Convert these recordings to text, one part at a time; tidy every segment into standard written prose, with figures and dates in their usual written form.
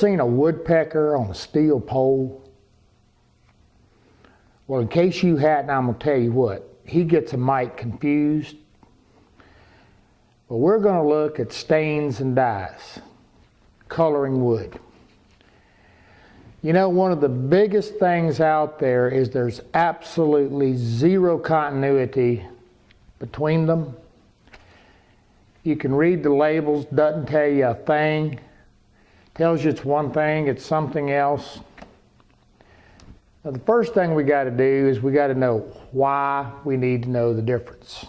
seen a woodpecker on a steel pole? Well, in case you hadn't, I'm going to tell you what. He gets a mite confused. But we're going to look at stains and dyes, coloring wood. You know, one of the biggest things out there is there's absolutely zero continuity between them. You can read the labels, doesn't tell you a thing. Tells you it's one thing, it's something else. Now, the first thing we got to do is we got to know why we need to know the difference.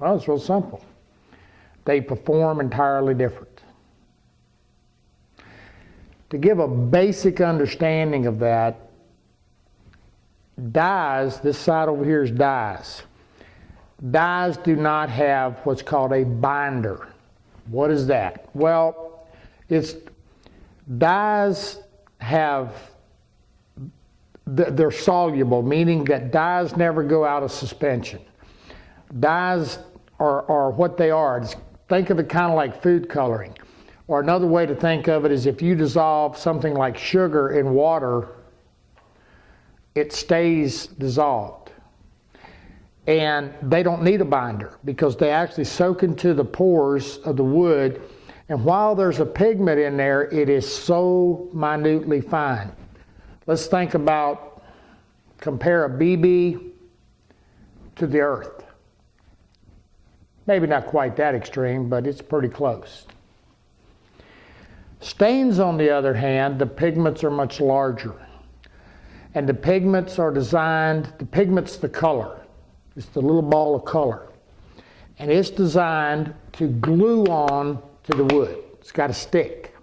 Well, it's real simple. They perform entirely different. To give a basic understanding of that, dyes, this side over here is dyes. Dyes do not have what's called a binder. What is that? Well, dyes have, they're soluble, meaning that dyes never go out of suspension. Dyes are what they are. Think of it kind of like food coloring. Or another way to think of it is if you dissolve something like sugar in water, it stays dissolved. And they don't need a binder because they actually soak into the pores of the wood. And while there's a pigment in there, it is so minutely fine. Let's think about, compare a BB to the earth. Maybe not quite that extreme, but it's pretty close. Stains, on the other hand, the pigments are much larger. And the pigments are designed, the pigment's the color. It's the little ball of color. And it's designed to glue on to the wood. It's got to stick.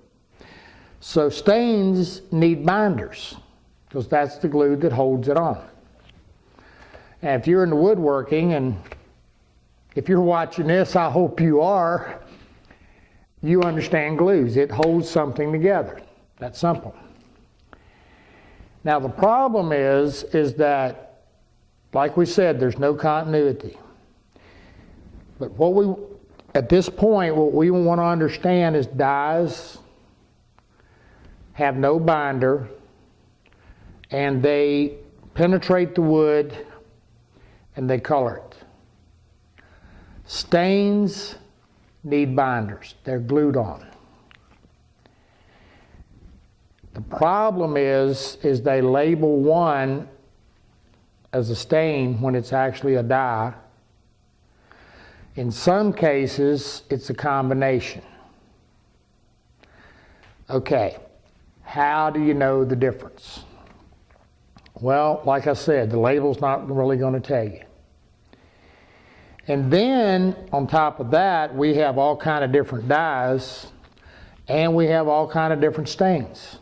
So stains need binders because that's the glue that holds it on. And if you're into woodworking, and if you're watching this, I hope you are, you understand glues. It holds something together. That's simple. Now the problem is that, like we said, there's no continuity. But at this point, what we want to understand is dyes have no binder and they penetrate the wood and they color it. Stains need binders. They're glued on. The problem is they label one as a stain when it's actually a dye. In some cases, it's a combination. Okay, how do you know the difference? Well, like I said, the label's not really going to tell you. And then, on top of that, we have all kind of different dyes, and we have all kind of different stains.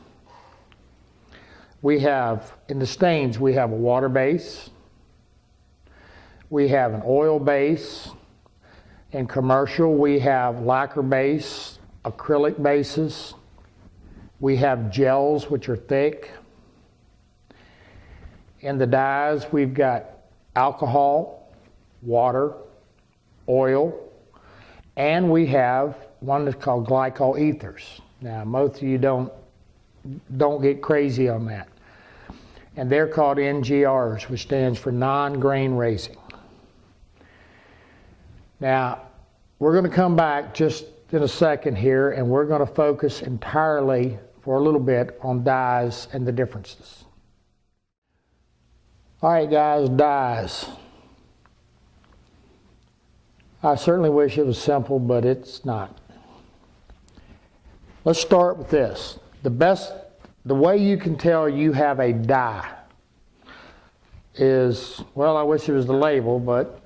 We have, in the stains, we have a water base, we have an oil base. In commercial, we have lacquer base, acrylic bases. We have gels, which are thick. In the dyes, we've got alcohol, water, oil, and we have one that's called glycol ethers. Now, most of you don't get crazy on that. And they're called NGRs, which stands for non-grain raising. Now, we're going to come back just in a second here, and we're going to focus entirely for a little bit on dyes and the differences. All right, guys, dyes. I certainly wish it was simple, but it's not. Let's start with this. The way you can tell you have a dye is, well, I wish it was the label, but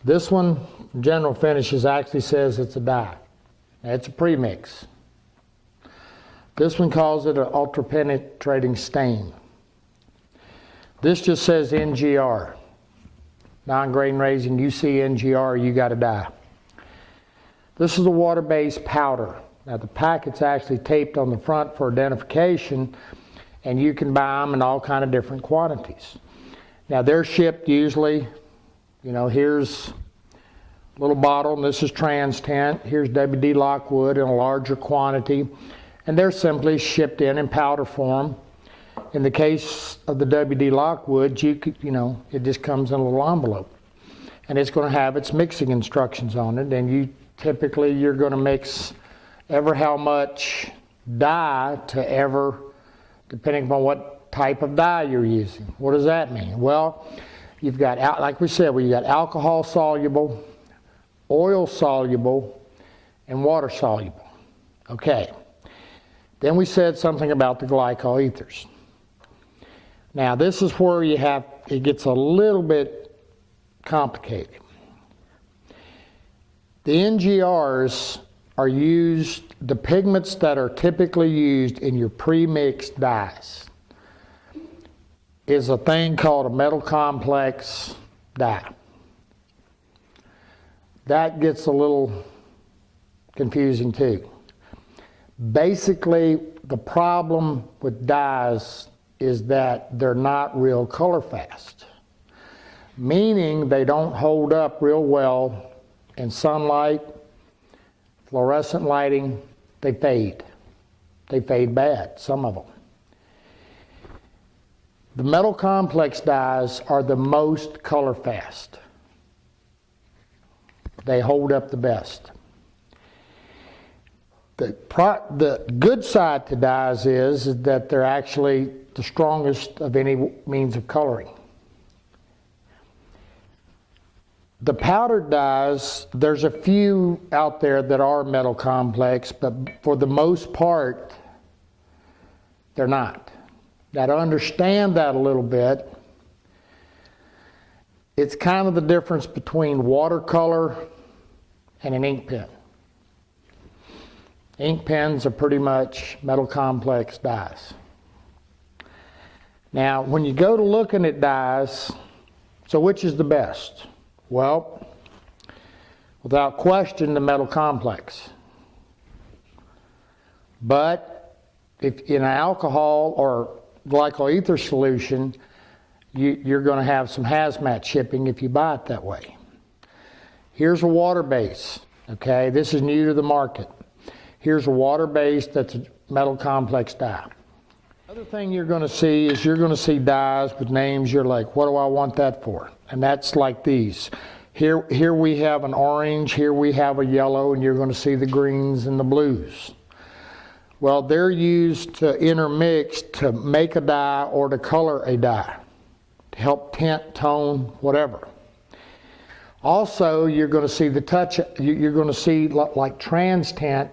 this one, General Finishes, actually says it's a dye. It's a premix. This one calls it an ultra-penetrating stain. This just says NGR. Non-grain raising, you see NGR, you got to dye. This is a water-based powder. Now the packet's actually taped on the front for identification, and you can buy them in all kind of different quantities. Now they're shipped usually, here's a little bottle, and this is trans tint. Here's WD Lockwood in a larger quantity. and they're simply shipped in powder form. In the case of the WD Lockwood, it just comes in a little envelope, and it's going to have its mixing instructions on it, and you're going to mix ever how much dye to ever, depending upon what type of dye you're using. What does that mean? Well, you've got, like we said, you've got alcohol soluble, oil soluble, and water soluble. Okay. Then we said something about the glycol ethers. Now this is where it gets a little bit complicated. The NGRs are used, the pigments that are typically used in your pre-mixed dyes is a thing called a metal complex dye. That gets a little confusing too. Basically, the problem with dyes is that they're not real color fast, meaning they don't hold up real well in sunlight, fluorescent lighting. They fade. They fade bad, some of them. The metal complex dyes are the most color fast. They hold up the best. The good side to dyes is that they're actually the strongest of any means of coloring. The powdered dyes, there's a few out there that are metal complex, but for the most part, they're not. Now, to understand that a little bit, it's kind of the difference between watercolor and an ink pen. Ink pens are pretty much metal complex dyes. Now, when you go to looking at dyes, so which is the best? Well, without question, the metal complex. But if in an alcohol or glycol ether solution, you're going to have some hazmat shipping if you buy it that way. Here's a water base. Okay, this is new to the market. Here's a water base that's a metal complex dye. Other thing you're going to see is you're going to see dyes with names. You're like, what do I want that for? And that's like these. Here we have an orange, here we have a yellow, and you're going to see the greens and the blues. Well, they're used to intermix to make a dye or to color a dye, to help tint, tone, whatever. Also, you're going to see you're going to see like trans tint,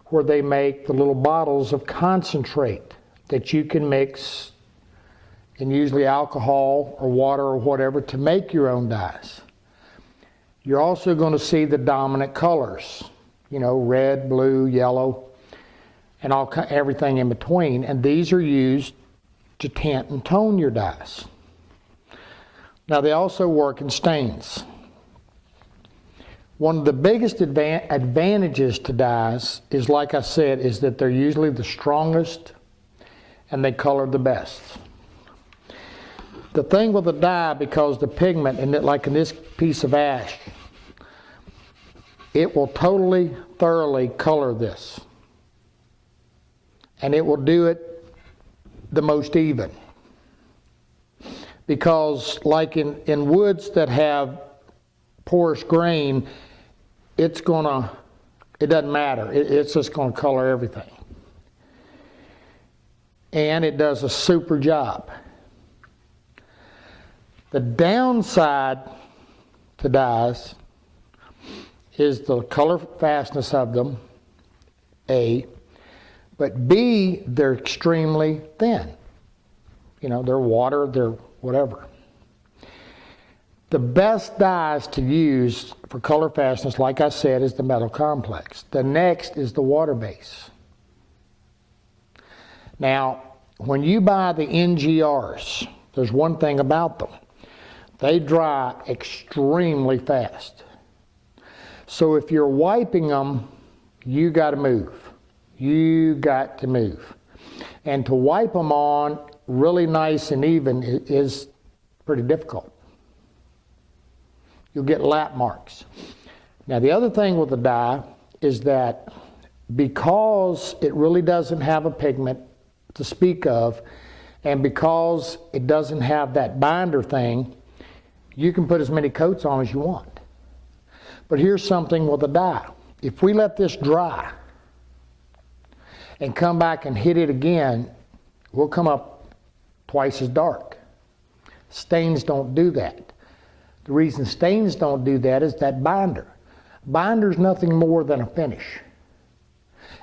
where they make the little bottles of concentrate that you can mix in usually alcohol or water or whatever to make your own dyes. You're also going to see the dominant colors, red, blue, yellow, and everything in between. And these are used to tint and tone your dyes. Now, they also work in stains. One of the biggest advantages to dyes is, like I said, is that they're usually the strongest and they color the best. The thing with a dye, because the pigment, like in this piece of ash, it will totally, thoroughly color this. And it will do it the most even. Because like in woods that have porous grain, it doesn't matter. It's just going to color everything. And it does a super job. The downside to dyes is the color fastness of them, A, but B, they're extremely thin. They're water, they're whatever. The best dyes to use for color fastness, like I said, is the metal complex. The next is the water base. Now, when you buy the NGRs, there's one thing about them. They dry extremely fast. So if you're wiping them, you got to move. You got to move. And to wipe them on really nice and even is pretty difficult. You'll get lap marks. Now, the other thing with the dye is that because it really doesn't have a pigment to speak of, and because it doesn't have that binder thing, you can put as many coats on as you want. But here's something with a dye. If we let this dry and come back and hit it again, we'll come up twice as dark. Stains don't do that. The reason stains don't do that is that binder. Binder's nothing more than a finish.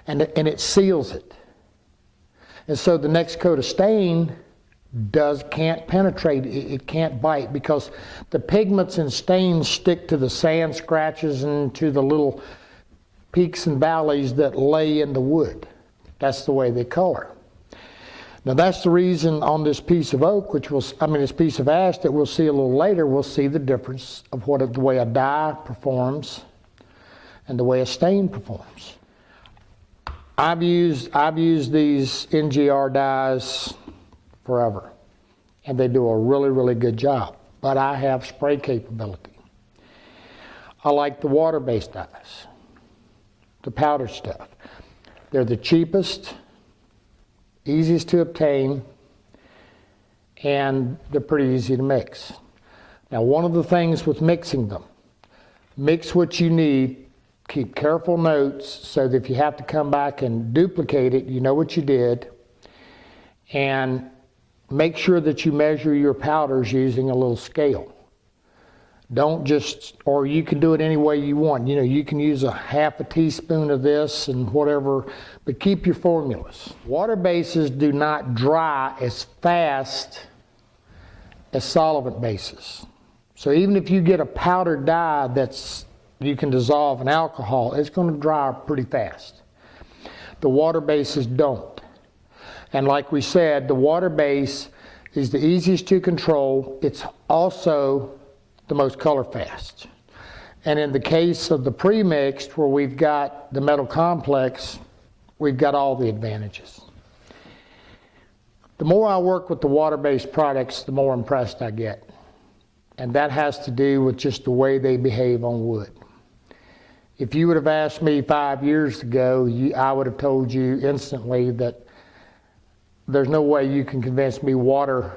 And it seals it. And so the next coat of stain can't penetrate, it can't bite, because the pigments and stains stick to the sand scratches and to the little peaks and valleys that lay in the wood. That's the way they color. Now that's the reason on this piece of oak, this piece of ash that we'll see a little later, we'll see the difference of the way a dye performs and the way a stain performs. I've used these NGR dyes forever, and they do a really, really good job. But I have spray capability. I like the water-based dyes, the powder stuff. They're the cheapest, easiest to obtain, and they're pretty easy to mix. Now, one of the things with mixing them, mix what you need. Keep careful notes so that if you have to come back and duplicate it, you know what you did. And make sure that you measure your powders using a little scale. Don't just, or you can do it any way you want. You know, you can use a half a teaspoon of this and whatever, but keep your formulas. Water bases do not dry as fast as solvent bases. So even if you get a powdered dye you can dissolve in alcohol, it's going to dry pretty fast. The water bases don't. And like we said, the water base is the easiest to control. It's also the most color fast. And in the case of the pre-mixed, where we've got the metal complex, we've got all the advantages. The more I work with the water-based products, the more impressed I get. And that has to do with just the way they behave on wood. If you would have asked me 5 years ago, I would have told you instantly that there's no way you can convince me water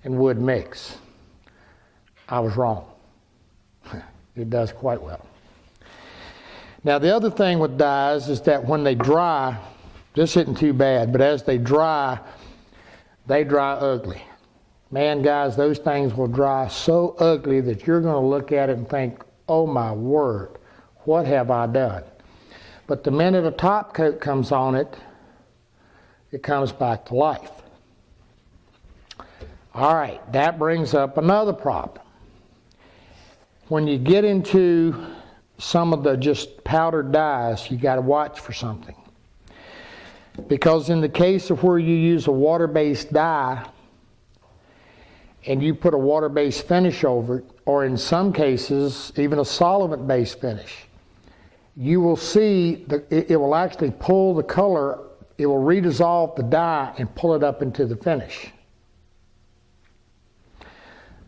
and wood mix. I was wrong. It does quite well. Now the other thing with dyes is that when they dry, this isn't too bad, but as they dry ugly. Man, guys, those things will dry so ugly that you're going to look at it and think, oh my word, what have I done? But the minute a top coat comes on it, it comes back to life. All right, that brings up another problem. When you get into some of the just powdered dyes, you got to watch for something. Because in the case of where you use a water-based dye and you put a water-based finish over it, or in some cases, even a solvent-based finish, you will see that it will actually pull the color, it will redissolve the dye and pull it up into the finish.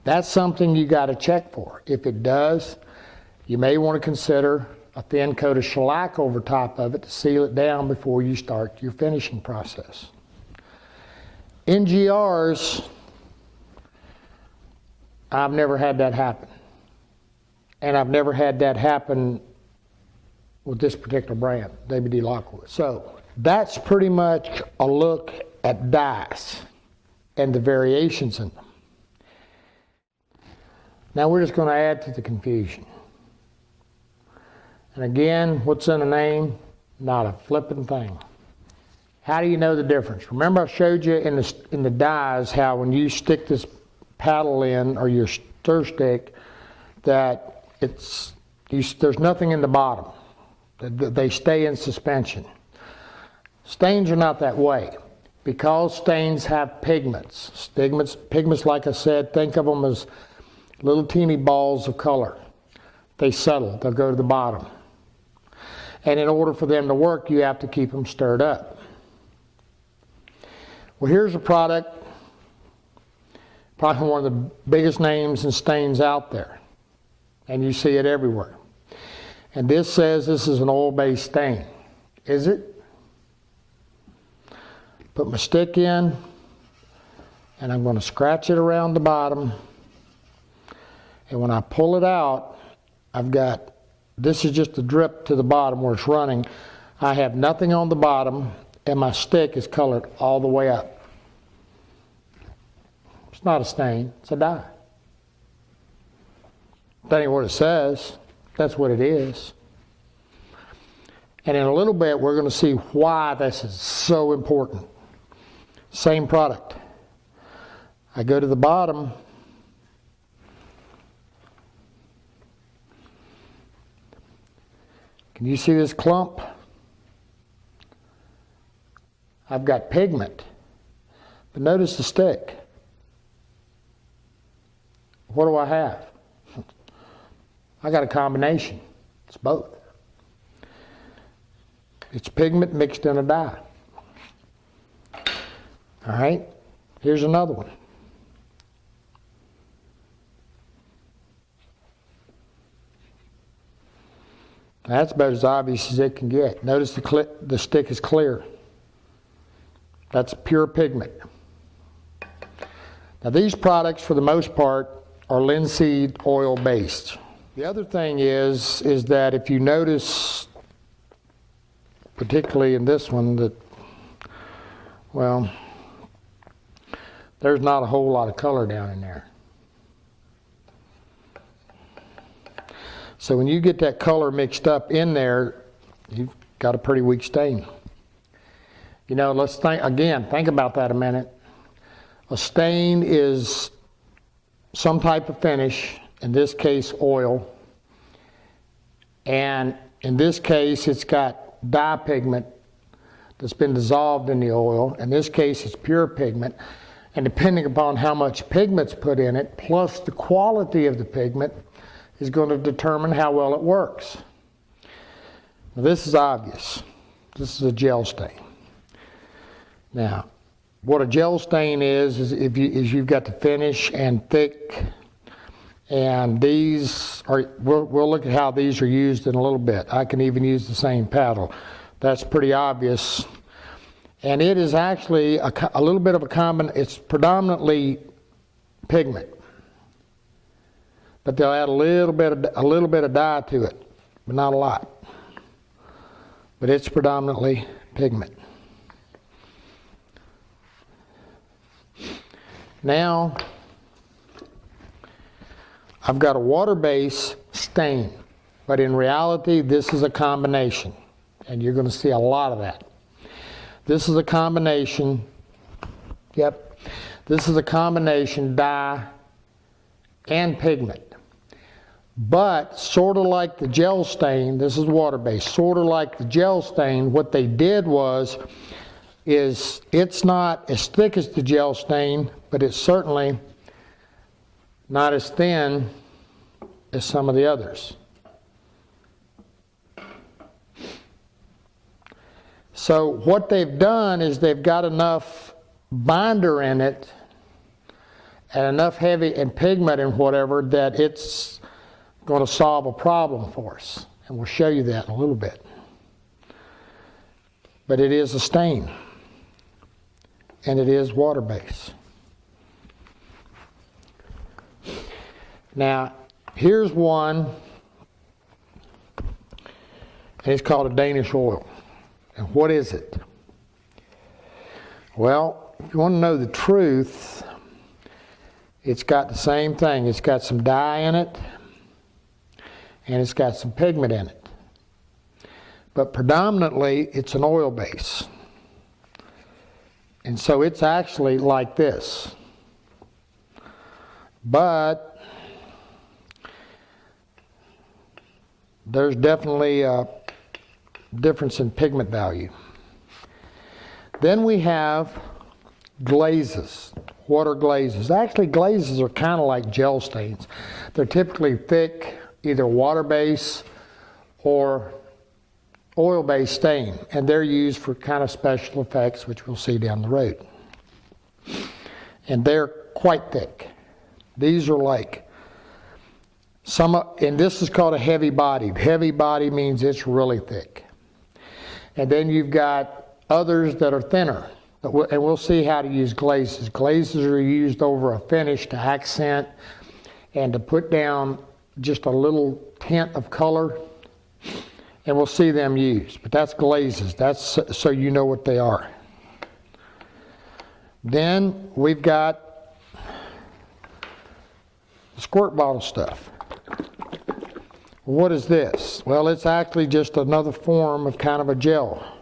That's something you got to check for. If it does, you may want to consider a thin coat of shellac over top of it to seal it down before you start your finishing process. NGRs, I've never had that happen. And I've never had that happen with this particular brand, WD Lockwood. So that's pretty much a look at dyes and the variations in them. Now we're just going to add to the confusion. And again, what's in a name? Not a flipping thing. How do you know the difference? Remember I showed you in the dyes how when you stick this paddle in, or your stir stick, that there's nothing in the bottom. They stay in suspension. Stains are not that way. Because stains have pigments. Pigments, like I said, think of them as little teeny balls of color. They settle, they'll go to the bottom. And in order for them to work, you have to keep them stirred up. Well, here's a product, probably one of the biggest names in stains out there. And you see it everywhere. And this says this is an oil-based stain. Is it? Put my stick in, and I'm going to scratch it around the bottom. And when I pull it out, I've got, this is just a drip to the bottom where it's running. I have nothing on the bottom, and my stick is colored all the way up. It's not a stain, it's a dye. That ain't what it says. That's what it is. And in a little bit, we're going to see why this is so important. Same product. I go to the bottom. Can you see this clump? I've got pigment. But notice the stick. What do I have? I got a combination. It's both. It's pigment mixed in a dye. All right, here's another one. That's about as obvious as it can get. Notice the stick is clear. That's pure pigment. Now these products, for the most part, are linseed oil based. The other thing is that if you notice, particularly in this one, that, well, there's not a whole lot of color down in there. So when you get that color mixed up in there, you've got a pretty weak stain. You know, let's think about that a minute. A stain is some type of finish, in this case oil, and in this case it's got dye pigment that's been dissolved in the oil. In this case it's pure pigment, and depending upon how much pigment's put in it, plus the quality of the pigment, is going to determine how well it works. Now, this is obvious. This is a gel stain. Now, what a gel stain is you've got the finish and thick, and these are, we'll look at how these are used in a little bit. I can even use the same paddle. That's pretty obvious. And it is actually a little bit of a it's predominantly pigment. But they'll add a little bit of dye to it, but not a lot. But it's predominantly pigment. Now, I've got a water-based stain, but in reality, this is a combination, and you're going to see a lot of that. This is a combination, this is a combination dye and pigment. But sort of like the gel stain, this is water-based, sort of like the gel stain, what they did is it's not as thick as the gel stain, but it's certainly not as thin as some of the others. So what they've done is they've got enough binder in it and enough heavy and pigment and whatever that it's going to solve a problem for us. And we'll show you that in a little bit. But it is a stain. And it is water-based. Now, here's one, and it's called a Danish oil. And what is it? Well, if you want to know the truth, it's got the same thing. It's got some dye in it, and it's got some pigment in it. But predominantly, it's an oil base. And so it's actually like this. But there's definitely a difference in pigment value. Then we have glazes, water glazes. Actually, glazes are kind of like gel stains. They're typically thick, either water-based or oil-based stain, and they're used for kind of special effects, which we'll see down the road. And they're quite thick. These are like and this is called a heavy bodied. Heavy body means it's really thick. And then you've got others that are thinner. And we'll see how to use glazes. Glazes are used over a finish to accent and to put down just a little tint of color. And we'll see them used. But that's glazes. That's so you know what they are. Then we've got the squirt bottle stuff. What is this? Well, it's actually just another form of kind of a gel.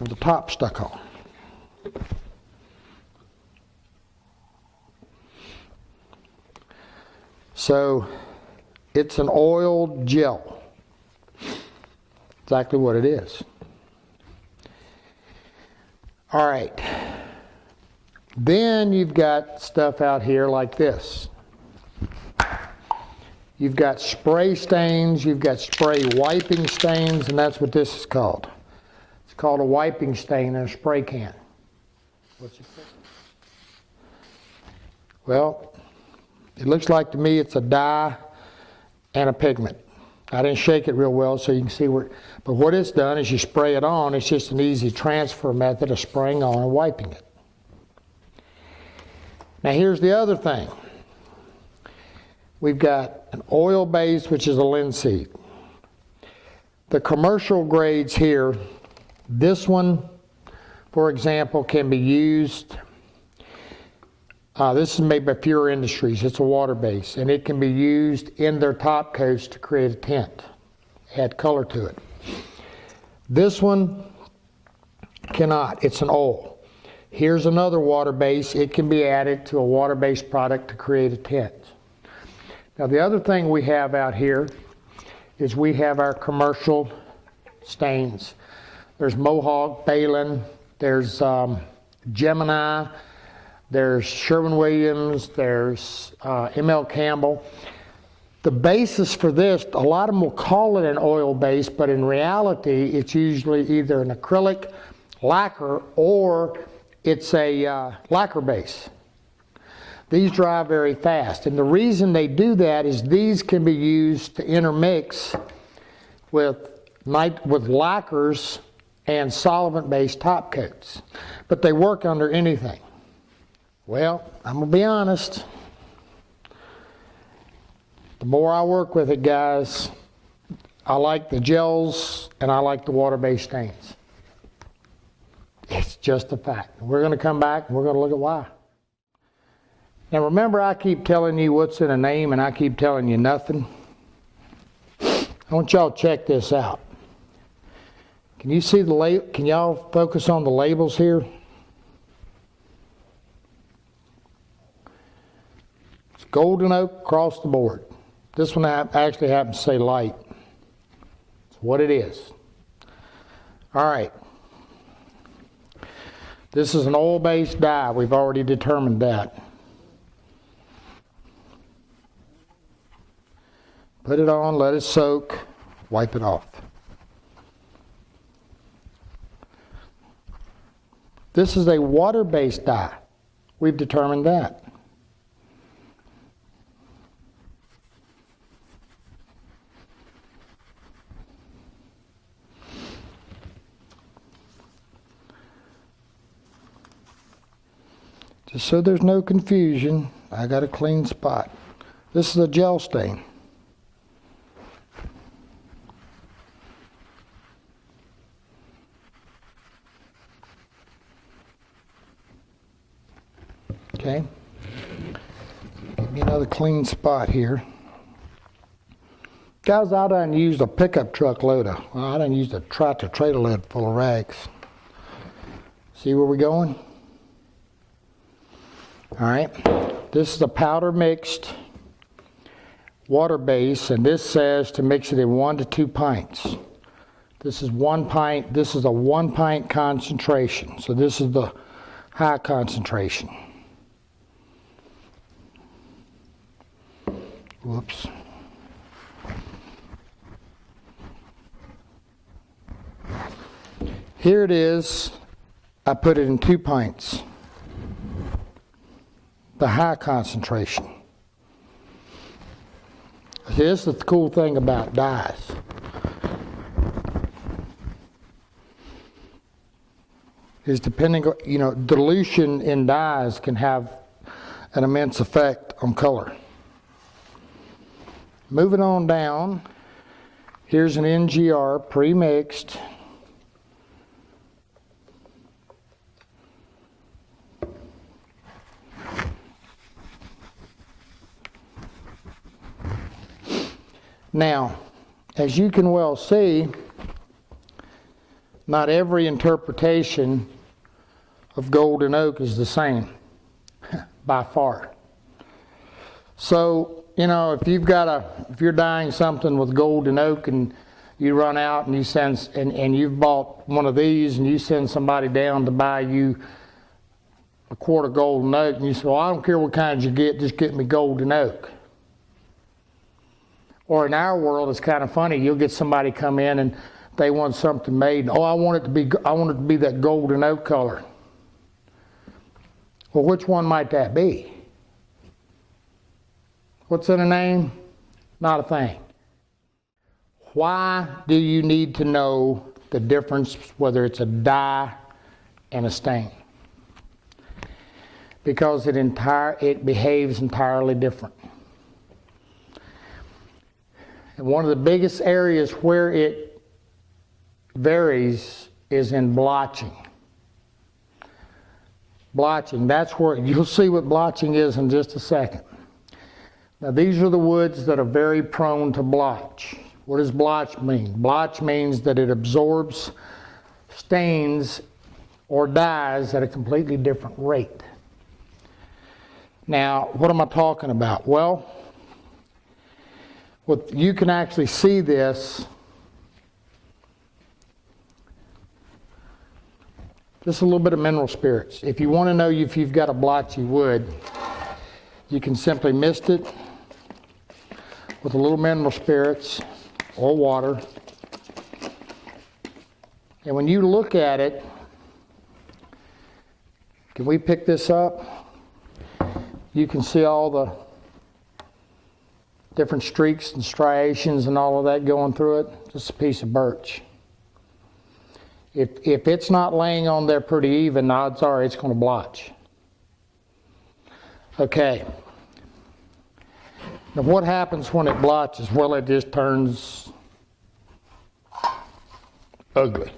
With the top stuck on. So it's an oiled gel. Exactly what it is. All right. Then you've got stuff out here like this. You've got spray stains, you've got spray wiping stains, and that's what this is called. It's called a wiping stain in a spray can. What's it called? Well, it looks like to me it's a dye and a pigment. I didn't shake it real well so you can see where, but what it's done is you spray it on. It's just an easy transfer method of spraying on and wiping it. Now here's the other thing. We've got an oil base, which is a linseed. The commercial grades here, this one, for example, can be used. This is made by Pure Industries. It's a water base, and it can be used in their top coats to create a tint, add color to it. This one cannot. It's an oil. Here's another water base. It can be added to a water-based product to create a tint. Now the other thing we have out here is we have our commercial stains. There's Mohawk, Balin, there's Gemini, there's Sherwin-Williams, there's M.L. Campbell. The basis for this, a lot of them will call it an oil base, but in reality it's usually either an acrylic lacquer or it's a lacquer base. These dry very fast, and the reason they do that is these can be used to intermix with lacquers and solvent-based top coats, but they work under anything. Well, I'm gonna be honest. The more I work with it, guys, I like the gels and I like the water-based stains. It's just a fact. We're going to come back and we're going to look at why. Now remember, I keep telling you what's in a name and I keep telling you nothing. I want y'all to check this out. Can you see the label? Can y'all focus on the labels here? It's golden oak across the board. This one actually happens to say light. It's what it is. All right. This is an oil-based dye. We've already determined that. Put it on, let it soak, wipe it off. This is a water-based dye. We've determined that. Just so there's no confusion, I got a clean spot. This is a gel stain. Okay. Give me another clean spot here. Guys, I done used a pickup truck load of, I done used a tractor trailer load full of rags. See where we're going? All right, this is a powder mixed water base, and this says to mix it in 1 to 2 pints. This is 1 pint, this is a 1 pint concentration. So this is the high concentration. Whoops. Here it is, I put it in 2 pints. The high concentration. See, this is the cool thing about dyes. Is depending on, you know, dilution in dyes can have an immense effect on color. Moving on down, here's an NGR pre-mixed. Now, as you can well see, not every interpretation of golden oak is the same, by far. So, you know, if you're dyeing something with golden oak and you run out and you send, and you've bought one of these and you send somebody down to buy you a quart of golden oak and you say, well, I don't care what kind you get, just get me golden oak. Or in our world, it's kind of funny. You'll get somebody come in and they want something made. Oh, I want it to be that golden oak color. Well, which one might that be? What's in a name? Not a thing. Why do you need to know the difference whether it's a dye and a stain? Because it behaves entirely different. And one of the biggest areas where it varies is in blotching. Blotching, that's where, you'll see what blotching is in just a second. Now these are the woods that are very prone to blotch. What does blotch mean? Blotch means that it absorbs stains or dyes at a completely different rate. Now, what am I talking about? Well, you can actually see this. Just a little bit of mineral spirits. If you want to know if you've got a blotchy wood, you can simply mist it with a little mineral spirits or water. And when you look at it, can we pick this up? You can see all the different streaks and striations and all of that going through it. Just a piece of birch. If it's not laying on there pretty even, odds are it's going to blotch. Okay. Now what happens when it blotches? Well, it just turns ugly.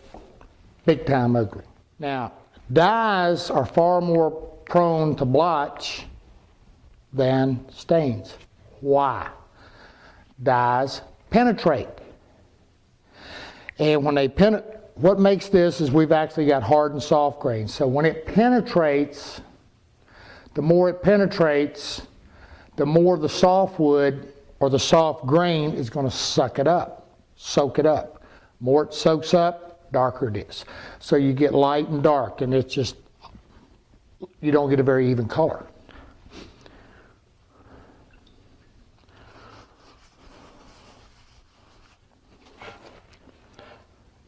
Big time ugly. Now, dyes are far more prone to blotch than stains. Why? Dyes penetrate. And when they penetrate, what makes this is we've actually got hard and soft grains. So when it penetrates, the more it penetrates, the more the softwood or the soft grain is going to suck it up, soak it up. The more it soaks up, darker it is. So you get light and dark, and it's just, you don't get a very even color.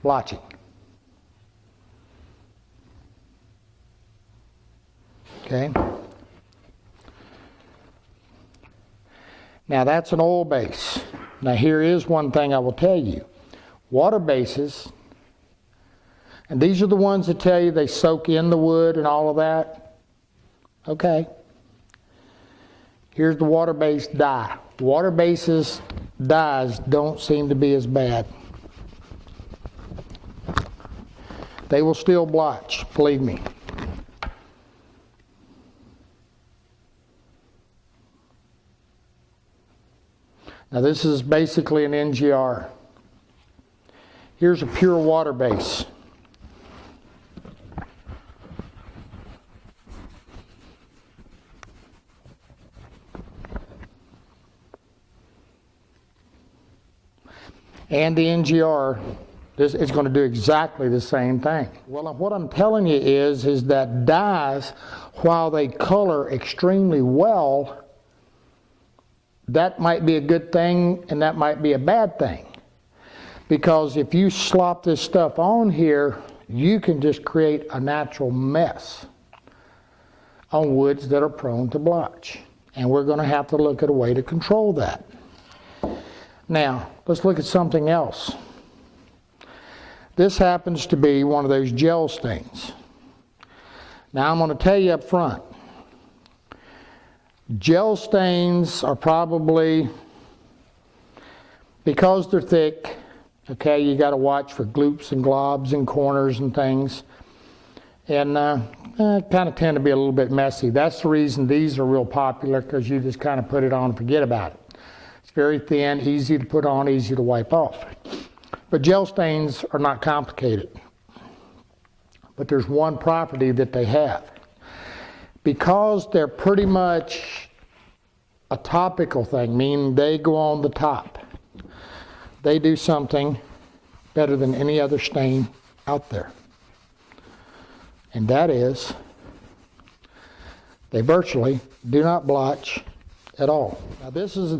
Blotching. Okay. Now that's an oil base. Now here is one thing I will tell you. Water bases, and these are the ones that tell you they soak in the wood and all of that. Okay. Here's the water-based dye. Water-bases dyes don't seem to be as bad. They will still blotch, believe me. Now this is basically an NGR. Here's a pure water base. And the NGR, this is going to do exactly the same thing. Well, what I'm telling you is that dyes, while they color extremely well, that might be a good thing and that might be a bad thing. Because if you slop this stuff on here, you can just create a natural mess on woods that are prone to blotch. And we're going to have to look at a way to control that. Now, let's look at something else. This happens to be one of those gel stains. Now, I'm going to tell you up front, gel stains are probably, because they're thick, okay, you got to watch for gloops and globs and corners and things. And kind of tend to be a little bit messy. That's the reason these are real popular, because you just kind of put it on and forget about it. It's very thin, easy to put on, easy to wipe off. But gel stains are not complicated. But there's one property that they have. Because they're pretty much a topical thing, meaning they go on the top, they do something better than any other stain out there. And that is, they virtually do not blotch at all. Now this is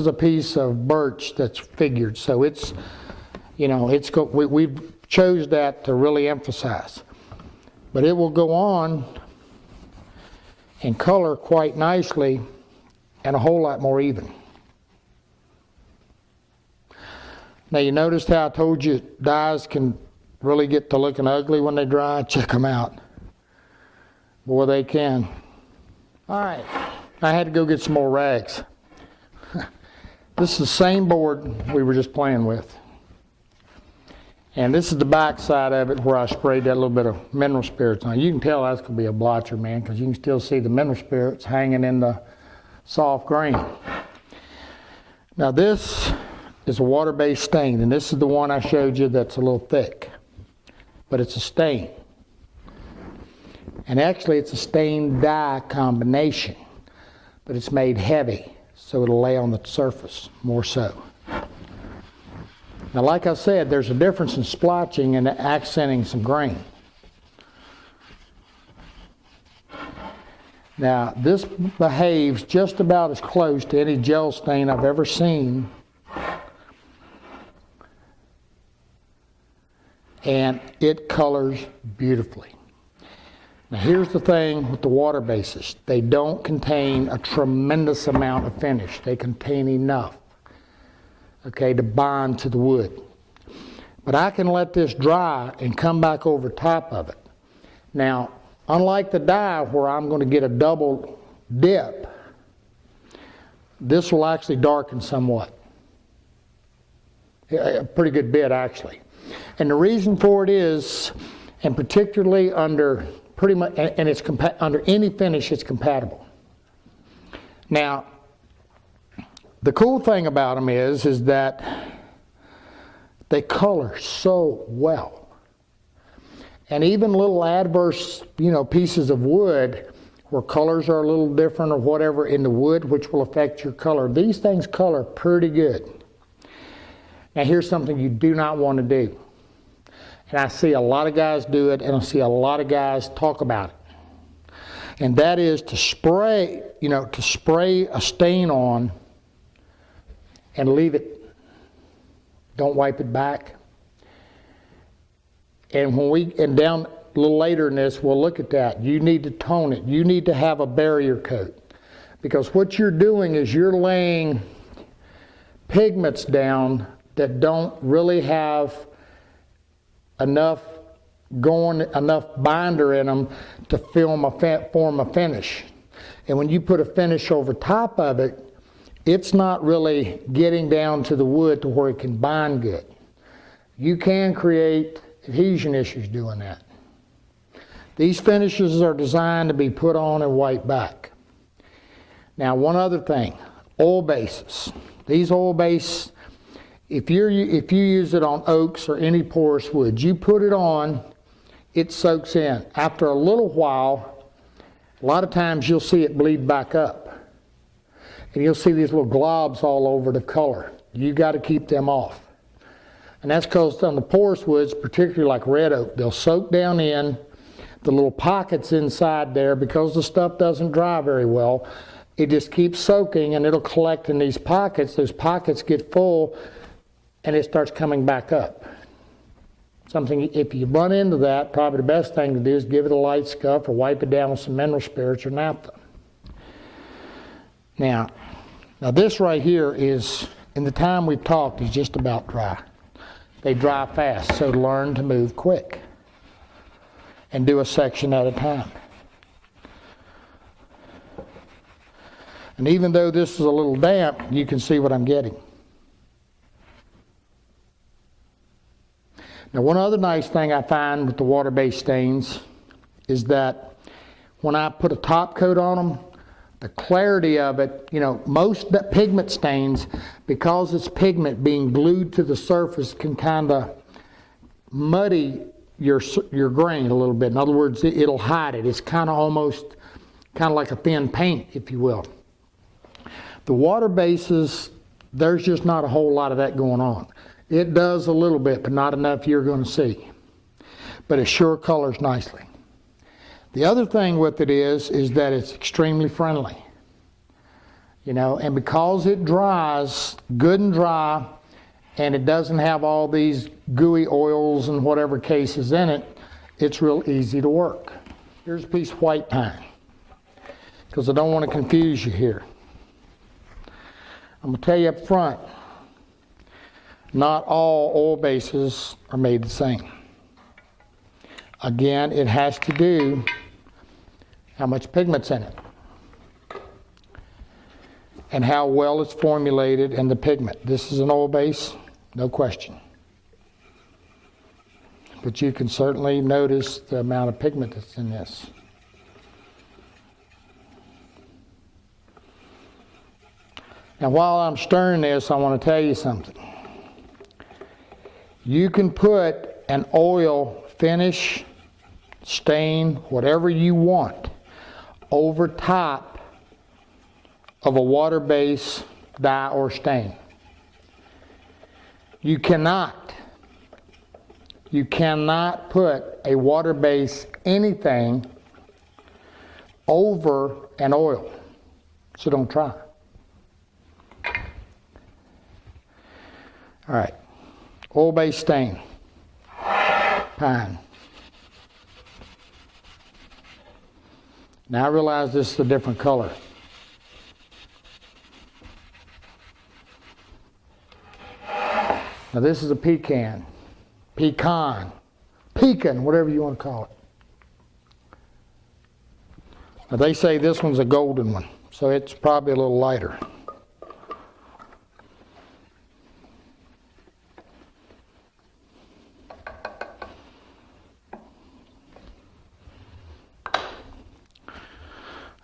a piece of birch that's figured, so it's, you know, we've chose that to really emphasize. But it will go on and color quite nicely and a whole lot more even. Now you noticed how I told you dyes can really get to looking ugly when they dry? Check them out. Boy, they can. All right, I had to go get some more rags. This is the same board we were just playing with. And this is the back side of it where I sprayed that little bit of mineral spirits on. You can tell that's going to be a blotcher, man, because you can still see the mineral spirits hanging in the soft grain. Now this is a water-based stain, and this is the one I showed you that's a little thick. But it's a stain. And actually it's a stain dye combination, but it's made heavy, so it'll lay on the surface more so. Now like I said, there's a difference in splotching and accenting some grain. Now this behaves just about as close to any gel stain I've ever seen. And it colors beautifully. Now here's the thing with the water bases. They don't contain a tremendous amount of finish. They contain enough, okay, to bond to the wood. But I can let this dry and come back over top of it. Now, unlike the dye where I'm going to get a double dip, this will actually darken somewhat. A pretty good bit actually. And the reason for it is, and particularly under pretty much, and it's under any finish, it's compatible. Now, the cool thing about them is that they color so well. And even little adverse, pieces of wood where colors are a little different or whatever in the wood, which will affect your color, these things color pretty good. Now here's something you do not want to do. And I see a lot of guys do it, and I see a lot of guys talk about it. And that is to spray, to spray a stain on and leave it. Don't wipe it back. And down a little later in this, we'll look at that. You need to tone it. You need to have a barrier coat. Because what you're doing is you're laying pigments down that don't really have enough binder in them to form a finish. And when you put a finish over top of it, it's not really getting down to the wood to where it can bind good. You can create adhesion issues doing that. These finishes are designed to be put on and wiped back. Now one other thing, oil bases. These oil bases, if you use it on oaks or any porous wood, you put it on, it soaks in. After a little while, a lot of times you'll see it bleed back up. And you'll see these little globs all over the color. You got to keep them off. And that's because on the porous woods, particularly like red oak, they'll soak down in the little pockets inside there because the stuff doesn't dry very well. It just keeps soaking and it'll collect in these pockets. Those pockets get full and it starts coming back up. If you run into that, probably the best thing to do is give it a light scuff or wipe it down with some mineral spirits or naphtha. Now Now this right here is, in the time we've talked, is just about dry. They dry fast, so learn to move quick and do a section at a time. And even though this is a little damp, you can see what I'm getting. Now one other nice thing I find with the water-based stains is that when I put a top coat on them, the clarity of it, you know, most pigment stains, because it's pigment being glued to the surface, can kind of muddy your grain a little bit. In other words, it'll hide it. It's kind of almost like a thin paint, if you will. The water bases, there's just not a whole lot of that going on. It does a little bit, but not enough you're going to see. But it sure colors nicely. The other thing with it is that it's extremely friendly. You know, and because it dries good and dry, and it doesn't have all these gooey oils and whatever cases in it, it's real easy to work. Here's a piece of white pine, because I don't want to confuse you here. I'm going to tell you up front, not all oil bases are made the same. Again, it has to do how much pigment's in it and how well it's formulated in the pigment. This is an oil base, no question. But you can certainly notice the amount of pigment that's in this. Now while I'm stirring this, I want to tell you something. You can put an oil finish, stain, whatever you want, over top of a water base dye or stain. You cannot put a water base anything over an oil. So don't try. All right, oil-based stain, pine. Now I realize this is a different color. Now this is a pecan, whatever you want to call it. Now they say this one's a golden one, so it's probably a little lighter.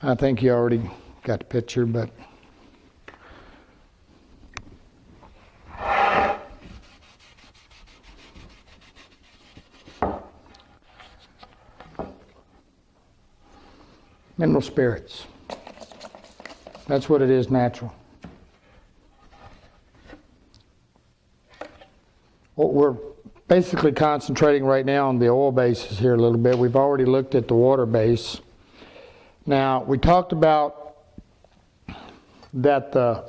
I think you already got the picture, but mineral spirits. That's what it is, natural. What we're basically concentrating right now on the oil bases here a little bit. We've already looked at the water base. Now, we talked about that the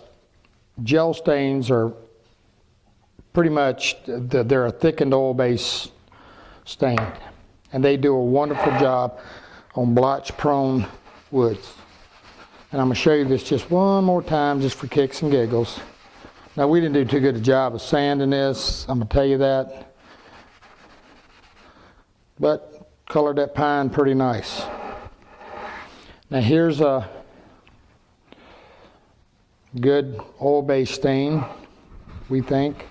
gel stains are pretty much, they're a thickened oil base stain. And they do a wonderful job on blotch-prone woods. And I'm going to show you this just one more time, just for kicks and giggles. Now, we didn't do too good a job of sanding this, I'm going to tell you that. But colored that pine pretty nice. Now here's a good oil-based stain, we think.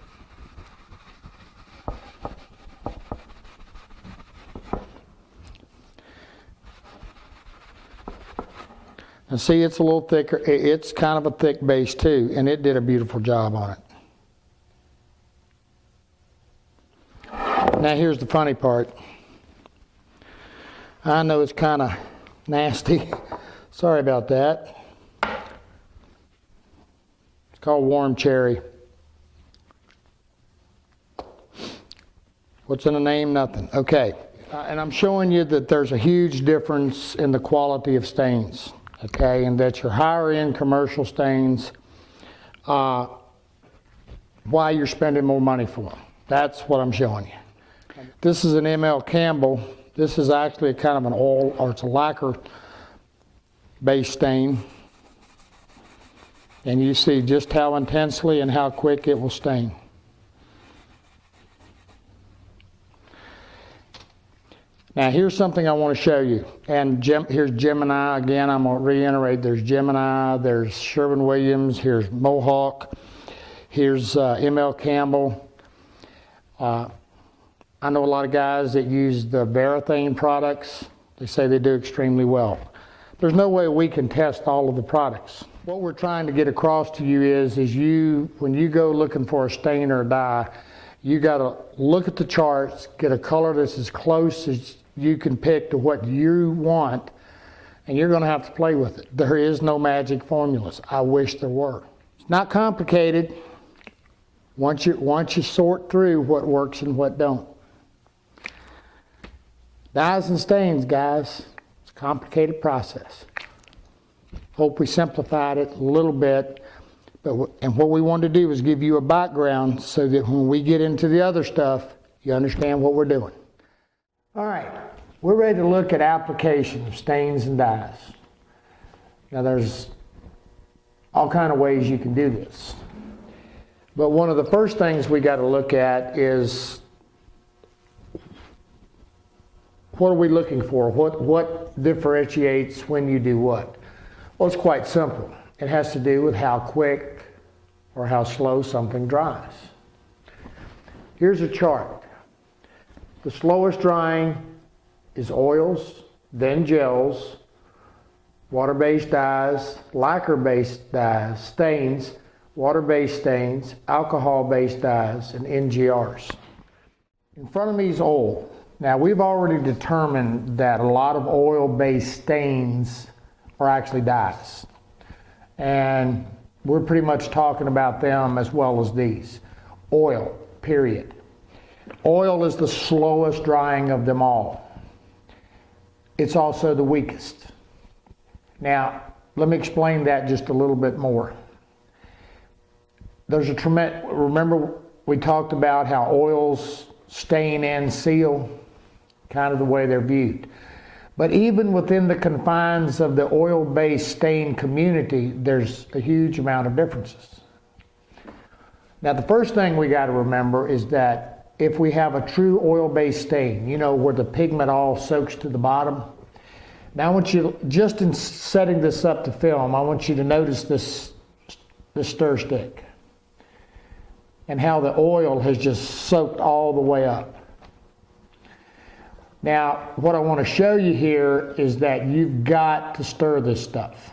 And see, it's a little thicker. It's kind of a thick base too, and it did a beautiful job on it. Now here's the funny part. I know it's kind of nasty. Sorry about that. It's called warm cherry. What's in the name? Nothing. Okay. And I'm showing you that there's a huge difference in the quality of stains. Okay, and that your higher end commercial stains, why you're spending more money for them. That's what I'm showing you. This is an ML Campbell. This is actually kind of an oil, or it's a lacquer based stain. And you see just how intensely and how quick it will stain. Now here's something I want to show you. And here's Gemini. Again, I'm going to reiterate. There's Gemini, there's Sherwin-Williams, here's Mohawk, here's ML Campbell. I know a lot of guys that use the Varathane products. They say they do extremely well. There's no way we can test all of the products. What we're trying to get across to you is when you go looking for a stain or a dye, you got to look at the charts, get a color that's as close as you can pick to what you want, and you're going to have to play with it. There is no magic formulas. I wish there were. It's not complicated once you sort through what works and what don't. Dyes and stains, guys, it's a complicated process. Hope we simplified it a little bit. And what we want to do is give you a background so that when we get into the other stuff, you understand what we're doing. All right, we're ready to look at application of stains and dyes. Now there's all kinds of ways you can do this. But one of the first things we got to look at is what are we looking for? What differentiates when you do what? Well, it's quite simple. It has to do with how quick or how slow something dries. Here's a chart. The slowest drying is oils, then gels, water-based dyes, lacquer-based dyes, stains, water-based stains, alcohol-based dyes, and NGRs. In front of me is oil. Now, we've already determined that a lot of oil-based stains are actually dyes. And we're pretty much talking about them as well as these. Oil, period. Oil is the slowest drying of them all. It's also the weakest. Now, let me explain that just a little bit more. There's a tremendous, remember we talked about how oils stain and seal, kind of the way they're viewed. But even within the confines of the oil-based stain community, there's a huge amount of differences. Now, the first thing we got to remember is that if we have a true oil-based stain, you know, where the pigment all soaks to the bottom. Now, I want you, just in setting this up to film, I want you to notice this stir stick and how the oil has just soaked all the way up. Now, what I want to show you here is that you've got to stir this stuff.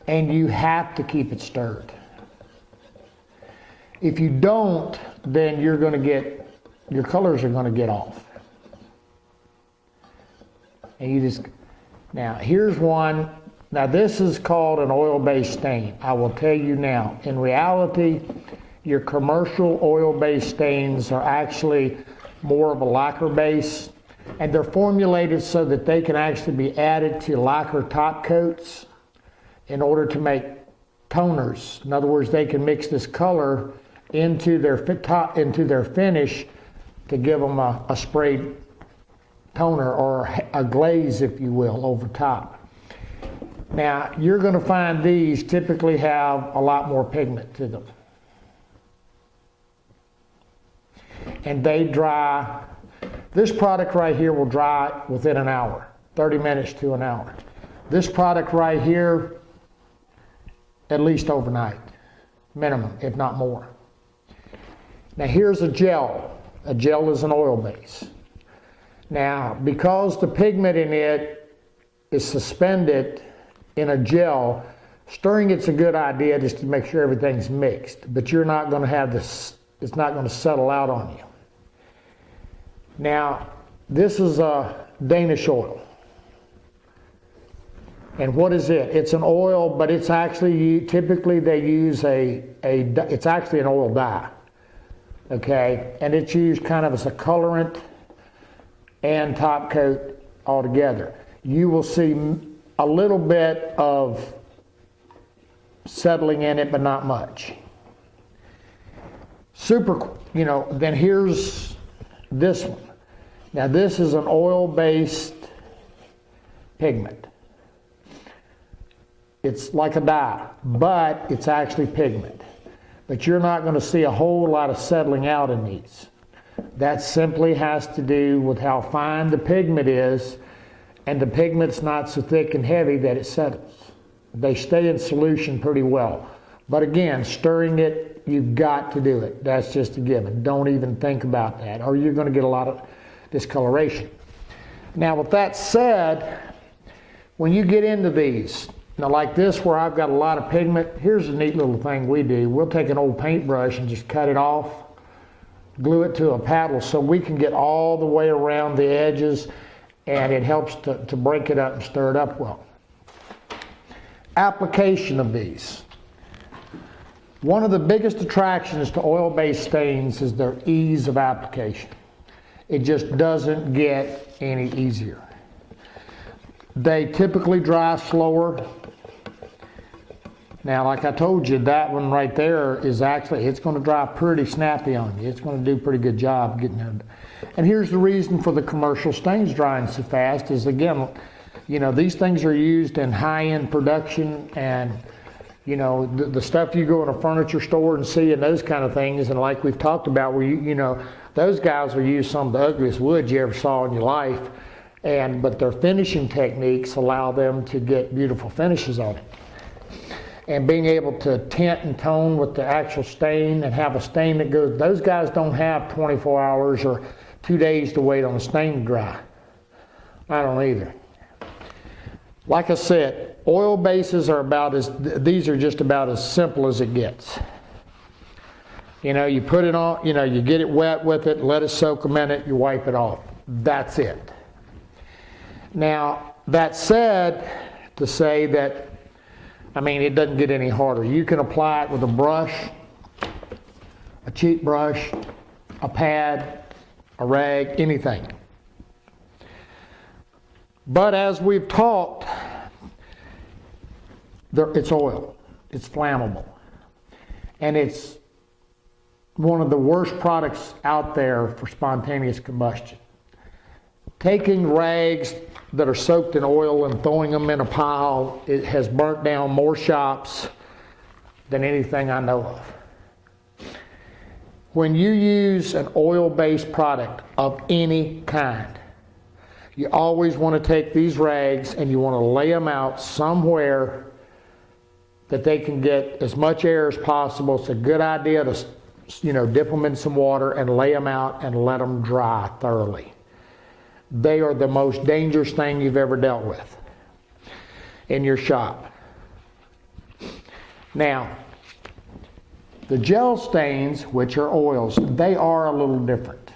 And you have to keep it stirred. If you don't, then you're going to get, your colors are going to get off. And you just, now here's one. Now this is called an oil-based stain. I will tell you now, in reality, your commercial oil-based stains are actually more of a lacquer base, and they're formulated so that they can actually be added to lacquer top coats in order to make toners. In other words, they can mix this color into their finish to give them a sprayed toner or a glaze, if you will, over top. Now, you're going to find these typically have a lot more pigment to them. And they dry, this product right here will dry within an hour, 30 minutes to an hour. This product right here, at least overnight, minimum, if not more. Now here's a gel. A gel is an oil base. Now, because the pigment in it is suspended in a gel, stirring it's a good idea just to make sure everything's mixed, but you're not going to have this, it's not going to settle out on you. Now, this is a Danish oil. And what is it? It's an oil, but it's actually, typically they use it's actually an oil dye. Okay? And it's used kind of as a colorant and top coat altogether. You will see a little bit of settling in it, but not much. Then here's this one. Now this is an oil-based pigment. It's like a dye, but it's actually pigment. But you're not going to see a whole lot of settling out in these. That simply has to do with how fine the pigment is, and the pigment's not so thick and heavy that it settles. They stay in solution pretty well. But again, stirring it, you've got to do it. That's just a given. Don't even think about that, or you're going to get a lot of discoloration. Now, with that said, when you get into these, now like this where I've got a lot of pigment, here's a neat little thing we do. We'll take an old paintbrush and just cut it off, glue it to a paddle so we can get all the way around the edges, and it helps to break it up and stir it up well. Application of these. One of the biggest attractions to oil-based stains is their ease of application. It just doesn't get any easier. They typically dry slower. Now, like I told you, that one right there is actually, it's going to dry pretty snappy on you. It's going to do a pretty good job getting it. And here's the reason for the commercial stains drying so fast is, again, you know, these things are used in high-end production, and, you know, the stuff you go in a furniture store and see and those kind of things, and like we've talked about, where you know, those guys will use some of the ugliest wood you ever saw in your life, but their finishing techniques allow them to get beautiful finishes on it. And being able to tint and tone with the actual stain and have a stain that goes, those guys don't have 24 hours or 2 days to wait on the stain to dry. I don't either. Like I said, oil bases are these are just about as simple as it gets. You know, you put it on, you know, you get it wet with it, let it soak a minute, you wipe it off. That's it. Now, that said, to say that, I mean, it doesn't get any harder. You can apply it with a brush, a cheap brush, a pad, a rag, anything. But as we've talked, it's oil, it's flammable, and it's one of the worst products out there for spontaneous combustion. Taking rags that are soaked in oil and throwing them in a pile, it has burnt down more shops than anything I know of. When you use an oil-based product of any kind, you always want to take these rags and you want to lay them out somewhere that they can get as much air as possible. It's a good idea to, you know, dip them in some water and lay them out and let them dry thoroughly. They are the most dangerous thing you've ever dealt with in your shop. Now, the gel stains, which are oils, they are a little different.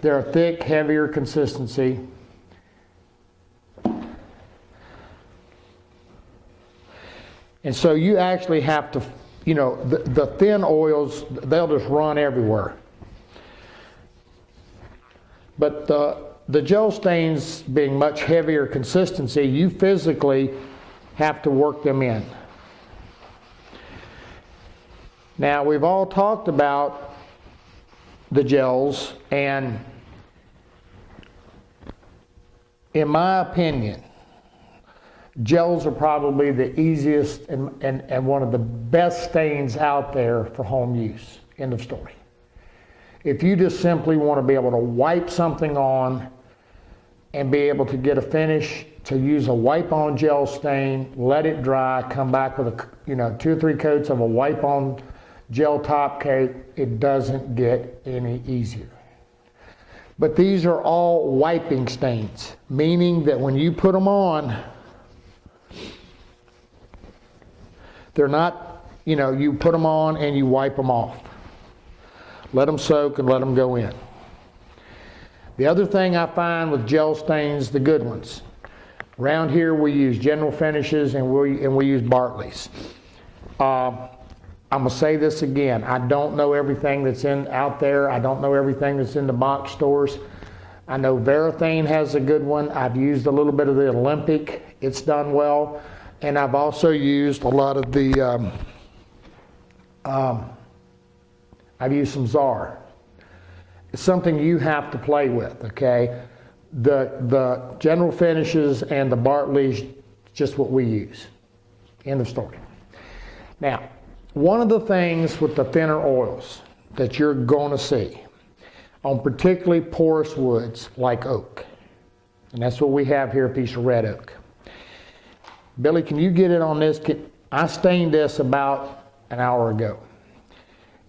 They're a thick, heavier consistency. And so you actually have to, you know, the thin oils, they'll just run everywhere. But the gel stains being much heavier consistency, you physically have to work them in. Now, we've all talked about the gels, and in my opinion, gels are probably the easiest and one of the best stains out there for home use. End of story. If you just simply want to be able to wipe something on and be able to get a finish, to use a wipe-on gel stain, let it dry, come back with 2 or 3 coats of a wipe-on gel top coat, it doesn't get any easier. But these are all wiping stains, meaning that when you put them on, they're not, you put them on and you wipe them off. Let them soak and let them go in. The other thing I find with gel stains, the good ones, around here we use General Finishes and we use Bartley's. I'm going to say this again. I don't know everything that's out there. I don't know everything that's in the box stores. I know Varathane has a good one. I've used a little bit of the Olympic. It's done well. And I've also used a lot of the, I've used some Czar. It's something you have to play with, okay? The General Finishes and the Bartley's, just what we use. End of story. Now, one of the things with the thinner oils that you're going to see on particularly porous woods like oak, and that's what we have here, a piece of red oak. Billy, can you get it on this? I stained this about an hour ago.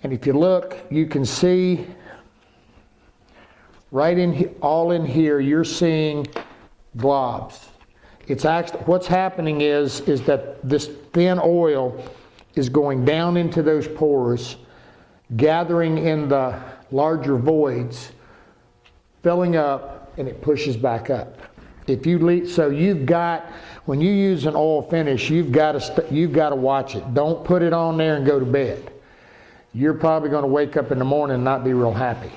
And if you look, you can see right in all in here, you're seeing globs. It's actually, what's happening is that this thin oil is going down into those pores, gathering in the larger voids, filling up, and it pushes back up. If you leave, so you've got, when you use an oil finish, you've got to watch it. Don't put it on there and go to bed. You're probably going to wake up in the morning and not be real happy,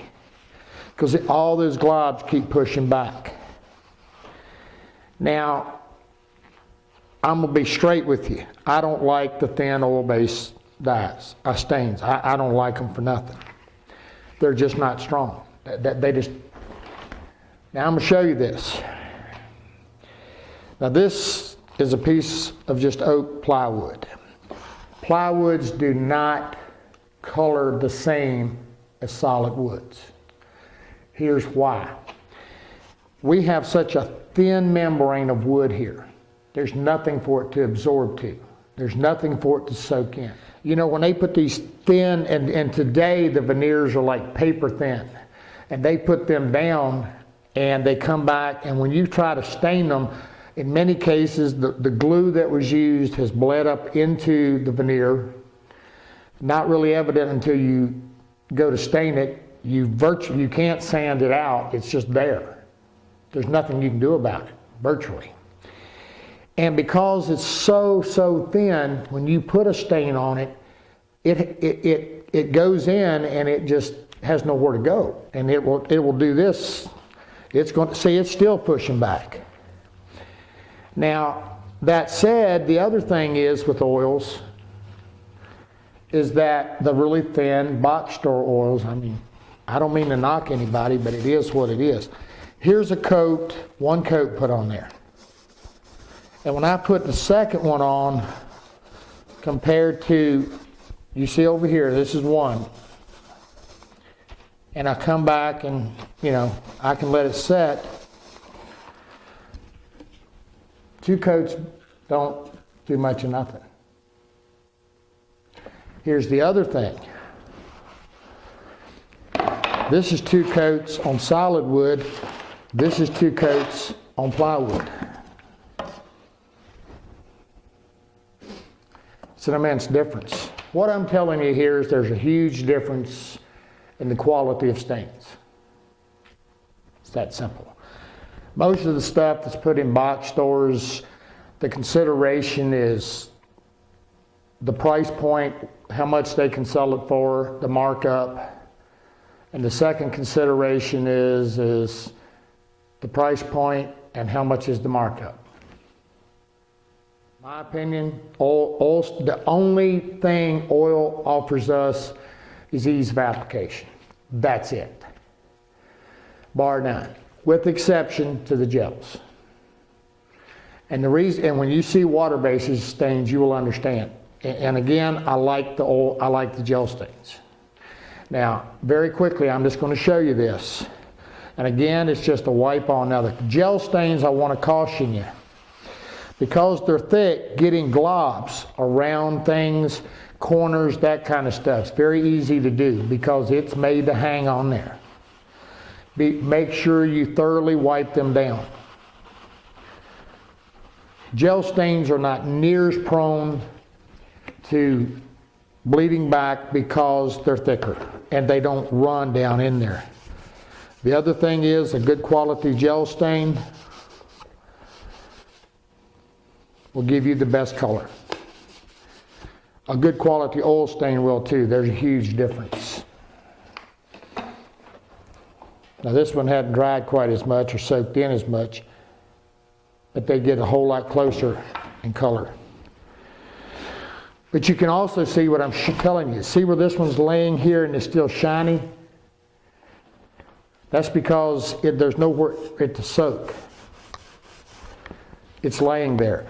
because all those globs keep pushing back. Now, I'm going to be straight with you. I don't like the thin oil-based dyes, stains. I don't like them for nothing. They're just not strong. They just. Now I'm going to show you this. Now this is a piece of just oak plywood. Plywoods do not color the same as solid woods. Here's why. We have such a thin membrane of wood here. There's nothing for it to absorb to. There's nothing for it to soak in. You know, when they put these thin, and today the veneers are like paper thin, and they put them down and they come back, and when you try to stain them, in many cases the glue that was used has bled up into the veneer. Not really evident until you go to stain it. You can't sand it out. It's just there. There's nothing you can do about it, virtually. And because it's so thin, when you put a stain on it, it goes in and it just has nowhere to go. And it will do this. It's going to see, it's still pushing back. Now, that said, the other thing is with oils is that the really thin box store oils, I mean, I don't mean to knock anybody, but it is what it is. Here's a coat, one coat put on there. And when I put the second one on, compared to, you see over here, this is one. And I come back and, you know, I can let it set. 2 coats don't do much of nothing. Here's the other thing. This is 2 coats on solid wood. This is 2 coats on plywood. It's an immense difference. What I'm telling you here is there's a huge difference in the quality of stains. It's that simple. Most of the stuff that's put in box stores, the consideration is the price point, how much they can sell it for, the markup. And the second consideration is the price point and how much is the markup. My opinion, oil, the only thing oil offers us is ease of application. That's it. Bar none. With exception to the gels. And the reason, and when you see water-based stains, you will understand. And again, I like the oil, I like the gel stains. Now, very quickly, I'm just going to show you this. And again, it's just a wipe on. Now, the gel stains, I want to caution you. Because they're thick, getting globs around things, corners, that kind of stuff, it's very easy to do because it's made to hang on there. Make sure you thoroughly wipe them down. Gel stains are not near as prone to bleeding back because they're thicker and they don't run down in there. The other thing is a good quality gel stain will give you the best color. A good quality oil stain will too. There's a huge difference. Now this one hadn't dried quite as much or soaked in as much, but they get a whole lot closer in color. But you can also see what I'm telling you. See where this one's laying here and it's still shiny? That's because there's nowhere for it to soak. It's laying there.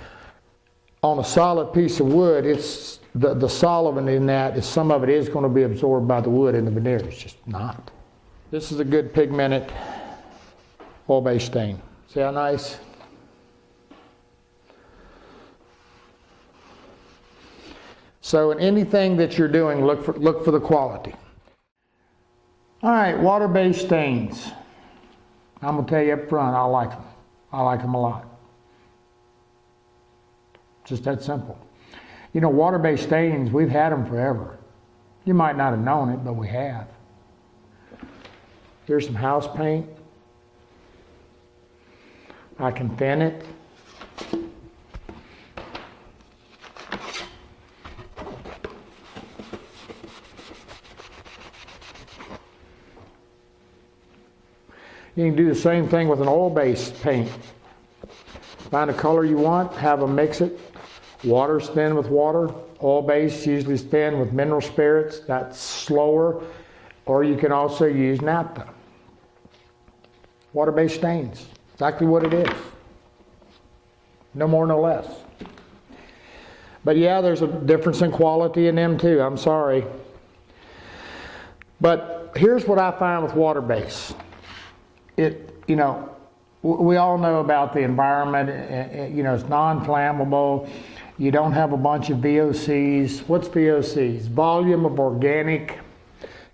on a solid piece of wood, it's the solvent in that is some of it is going to be absorbed by the wood, and the veneer is just not. This is a good pigmented oil-based stain. See how nice? So in anything that you're doing, look for the quality. All right, water-based stains. I'm gonna tell you up front, I like them. I like them a lot. Just that simple. You know, water-based stains, we've had them forever. You might not have known it, but we have. Here's some house paint. I can thin it. You can do the same thing with an oil-based paint. Find a color you want, have them mix it. Water's thin with water. Oil-based usually is thin with mineral spirits. That's slower. Or you can also use naphtha. Water-based stains. Exactly what it is. No more, no less. But yeah, there's a difference in quality in them too. I'm sorry. But here's what I find with water-based. You know, we all know about the environment. You know, it's non-flammable. You don't have a bunch of VOCs. What's VOCs? Volume of organic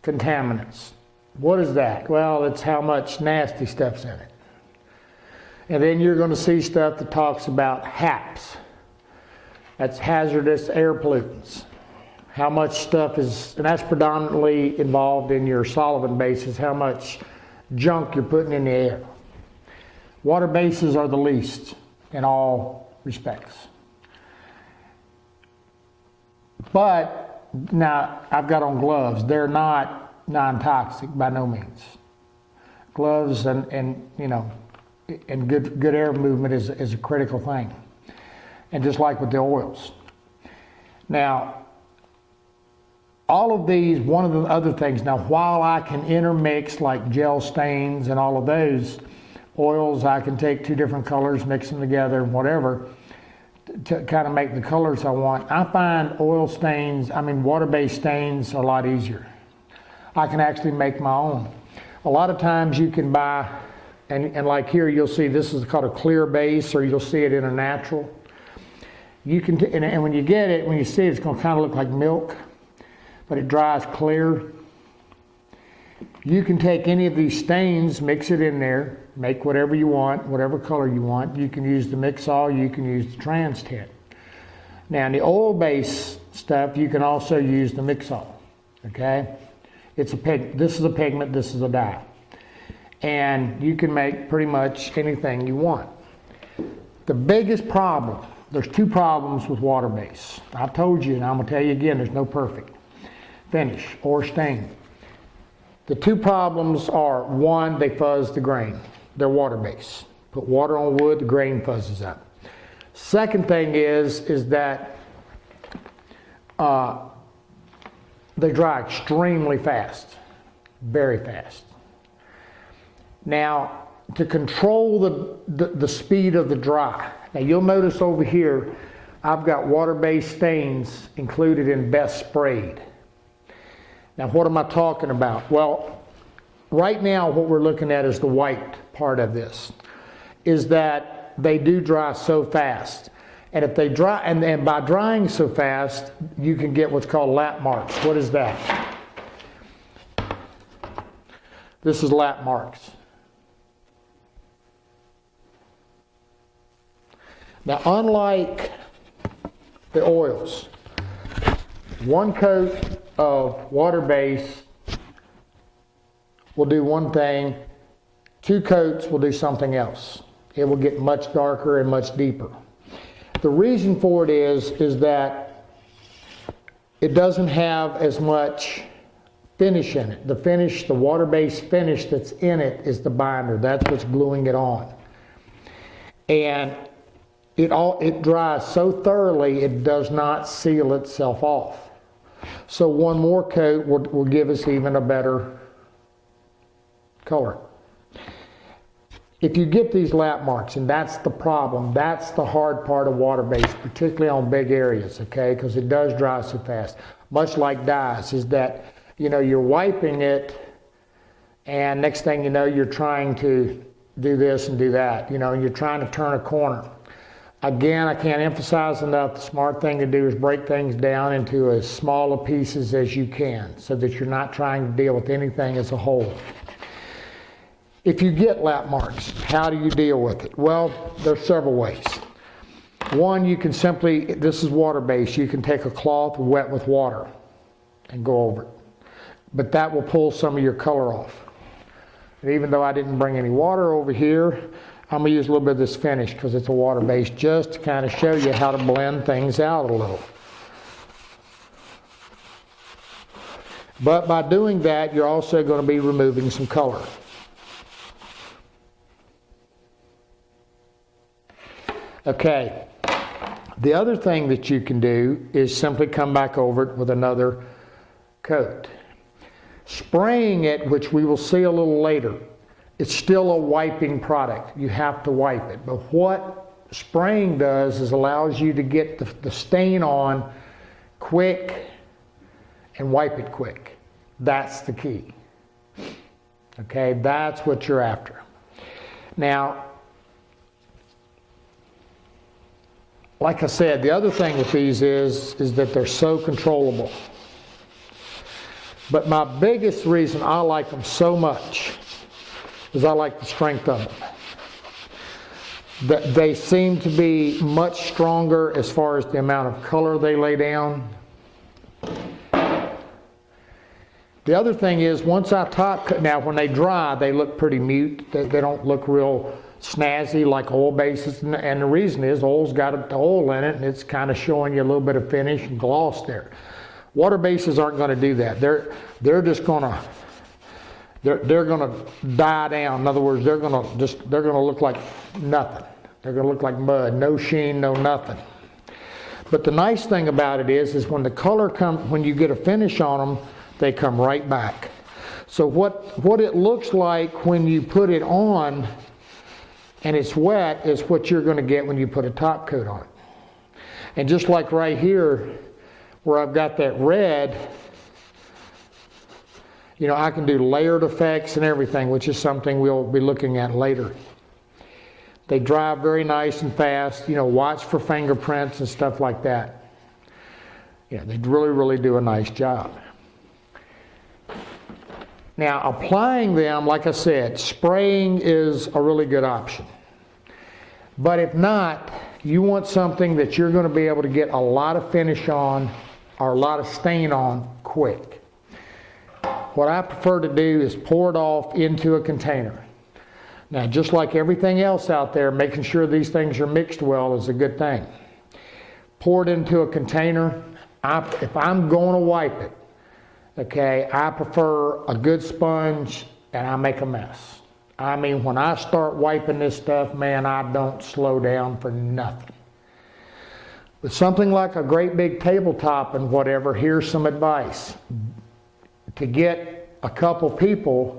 contaminants. What is that? Well, it's how much nasty stuff's in it. And then you're going to see stuff that talks about HAPs. That's hazardous air pollutants. How much stuff is, and that's predominantly involved in your solvent bases, how much junk you're putting in the air. Water bases are the least in all respects. But now I've got on gloves. They're not non-toxic by no means. Gloves and you know, and good air movement is a critical thing. And just like with the oils. Now, all of these, one of the other things, now while I can intermix like gel stains and all of those, oils, I can take two different colors, mix them together, whatever, to kind of make the colors I want. I find oil stains, water-based stains a lot easier. I can actually make my own. A lot of times you can buy, and like here you'll see this is called a clear base, or you'll see it in a natural. You can, and when you get it, when you see it, it's going to kind of look like milk, but it dries clear. You can take any of these stains, mix it in there, make whatever you want, whatever color you want. You can use the Mix-All, you can use the Trans Tint. Now in the oil-based stuff, you can also use the Mix-All, okay? This is a pigment, this is a dye. And you can make pretty much anything you want. The biggest problem, there's two problems with water-based. I've told you, and I'm gonna tell you again, there's no perfect finish or stain. The two problems are, one, they fuzz the grain. They're water-based. Put water on wood, the grain fuzzes up. Second thing is that they dry extremely fast, very fast. Now, to control the speed of the dry, now you'll notice over here, I've got water-based stains included in Best Sprayed. Now, what am I talking about? Well, right now what we're looking at is the white part of this, is that they do dry so fast. And if they dry, and by drying so fast, you can get what's called lap marks. What is that? This is lap marks. Now, unlike the oils, one coat of water-based will do one thing, two coats will do something else. It will get much darker and much deeper. The reason for it is that it doesn't have as much finish in it. The finish, the water-based finish that's in it is the binder. That's what's gluing it on. And it dries so thoroughly it does not seal itself off. So one more coat will give us even a better color. If you get these lap marks, and that's the problem, that's the hard part of water-based, particularly on big areas, okay, because it does dry so fast. Much like dyes, is that, you know, you're wiping it, and next thing you know, you're trying to do this and do that, you know, and you're trying to turn a corner. Again, I can't emphasize enough, the smart thing to do is break things down into as small a pieces as you can, so that you're not trying to deal with anything as a whole. If you get lap marks, how do you deal with it? Well, there's several ways. One, you can simply, this is water-based, you can take a cloth wet with water and go over it. But that will pull some of your color off. And even though I didn't bring any water over here, I'm going to use a little bit of this finish because it's a water-based, just to kind of show you how to blend things out a little. But by doing that, you're also going to be removing some color. Okay, the other thing that you can do is simply come back over it with another coat. Spraying it, which we will see a little later, it's still a wiping product. You have to wipe it. But what spraying does is allows you to get the stain on quick and wipe it quick. That's the key. Okay, that's what you're after. Now, like I said, the other thing with these is that they're so controllable. But my biggest reason I like them so much is I like the strength of them. They seem to be much stronger as far as the amount of color they lay down. The other thing is, once I top cut, now when they dry, they look pretty mute. They don't look real snazzy like oil bases, and the reason is oil's got the oil in it, and it's kind of showing you a little bit of finish and gloss there. Water bases aren't going to do that. They're just going to they're going to die down. In other words, they're going to look like nothing. They're going to look like mud, no sheen, no nothing. But the nice thing about it is when the color comes, when you get a finish on them, they come right back. So what it looks like when you put it on and it's wet is what you're going to get when you put a top coat on it. And just like right here, where I've got that red, you know, I can do layered effects and everything, which is something we'll be looking at later. They dry very nice and fast. You know, watch for fingerprints and stuff like that. Yeah, they really, really do a nice job. Now, applying them, like I said, spraying is a really good option. But if not, you want something that you're going to be able to get a lot of finish on or a lot of stain on quick. What I prefer to do is pour it off into a container. Now, just like everything else out there, making sure these things are mixed well is a good thing. Pour it into a container. If I'm going to wipe it, okay, I prefer a good sponge, and I make a mess. I mean, when I start wiping this stuff, man, I don't slow down for nothing. With something like a great big tabletop and whatever, here's some advice. To get a couple people,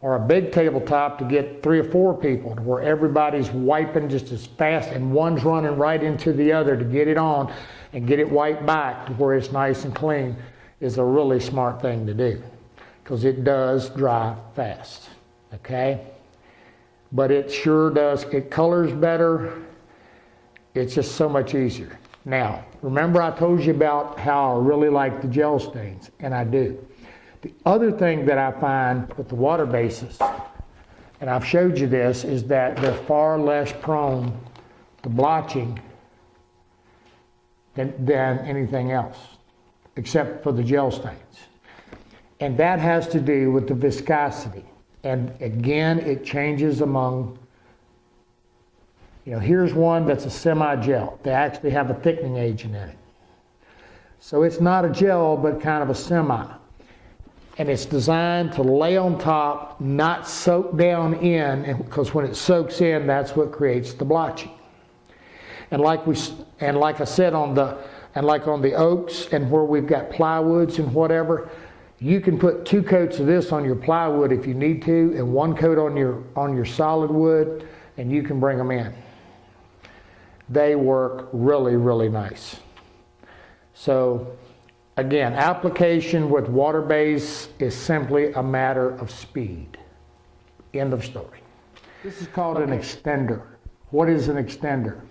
or a big tabletop to get 3 or 4 people, to where everybody's wiping just as fast and one's running right into the other to get it on and get it wiped back to where it's nice and clean, is a really smart thing to do, because it does dry fast, okay? But it sure does, it colors better, it's just so much easier. Now, remember I told you about how I really like the gel stains, and I do. The other thing that I find with the water bases, and I've showed you this, is that they're far less prone to blotching than anything else, except for the gel stains. And that has to do with the viscosity. And again, it changes among, you know, here's one that's a semi-gel. They actually have a thickening agent in it. So it's not a gel, but kind of a semi. And it's designed to lay on top, not soak down in, because when it soaks in, that's what creates the blotching. And like I said on the oaks and where we've got plywoods and whatever, You can put 2 coats of this on your plywood if you need to, and 1 coat on your solid wood, and you can bring them in. They work really, really nice. So again, application with water base is simply a matter of speed. End of story. This is called an extender. What is an extender?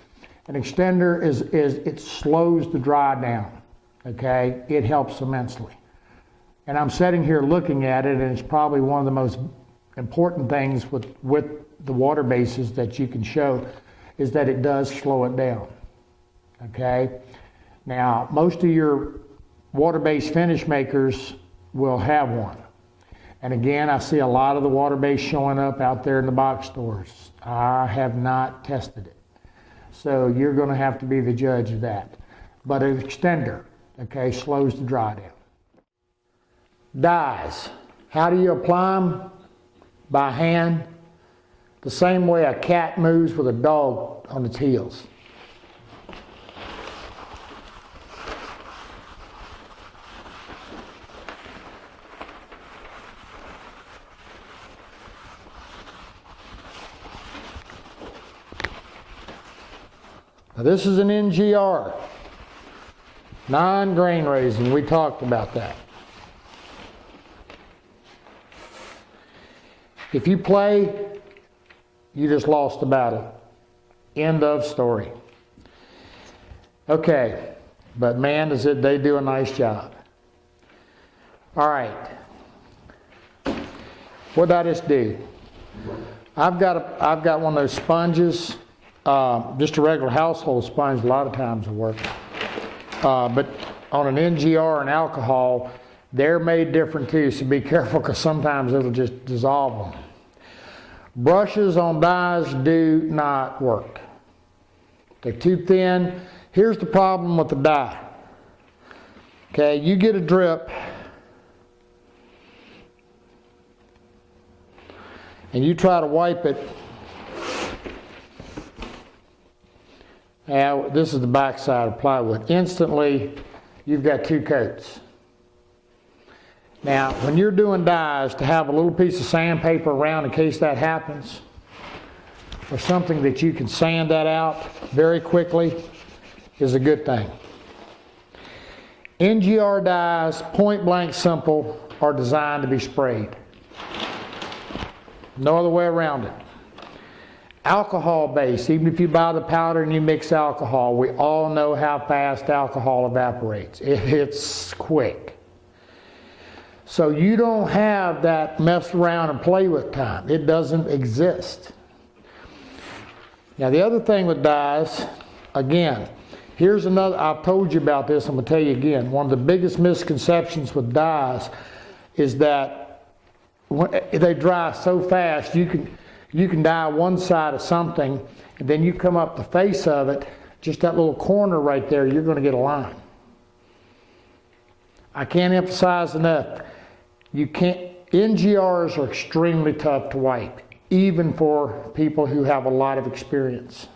An extender is it slows the dry down. Okay, it helps immensely. And I'm sitting here looking at it, and it's probably one of the most important things with the water bases that you can show is that it does slow it down. Okay, now most of your water-based finish makers will have one. And again, I see a lot of the water base showing up out there in the box stores. I have not tested it. So you're going to have to be the judge of that. But an extender, okay, slows the dry down. Dyes. How do you apply them? By hand. The same way a cat moves with a dog on its heels. Now this is an NGR, non-grain raising. We talked about that. If you play, you just lost the battle. End of story. Okay, but man, they do a nice job. All right, what did I just do? I've got one of those sponges. Just a regular household sponge a lot of times will work. But on an NGR and alcohol, they're made different too, so be careful because sometimes it'll just dissolve them. Brushes on dyes do not work. They're too thin. Here's the problem with the dye. Okay, you get a drip and you try to wipe it. Now, this is the back side of plywood. Instantly, you've got 2 coats. Now, when you're doing dyes, to have a little piece of sandpaper around in case that happens, or something that you can sand that out very quickly, is a good thing. NGR dyes, point blank simple, are designed to be sprayed. No other way around it. Alcohol base, even if you buy the powder and you mix alcohol, we all know how fast alcohol evaporates. It's quick. So you don't have that mess around and play with time. It doesn't exist. Now the other thing with dyes, again, here's another, I've told you about this, I'm going to tell you again. One of the biggest misconceptions with dyes is that they dry so fast, you can dye one side of something, and then you come up the face of it, just that little corner right there, you're going to get a line. I can't emphasize enough. NGRs are extremely tough to wipe, even for people who have a lot of experience.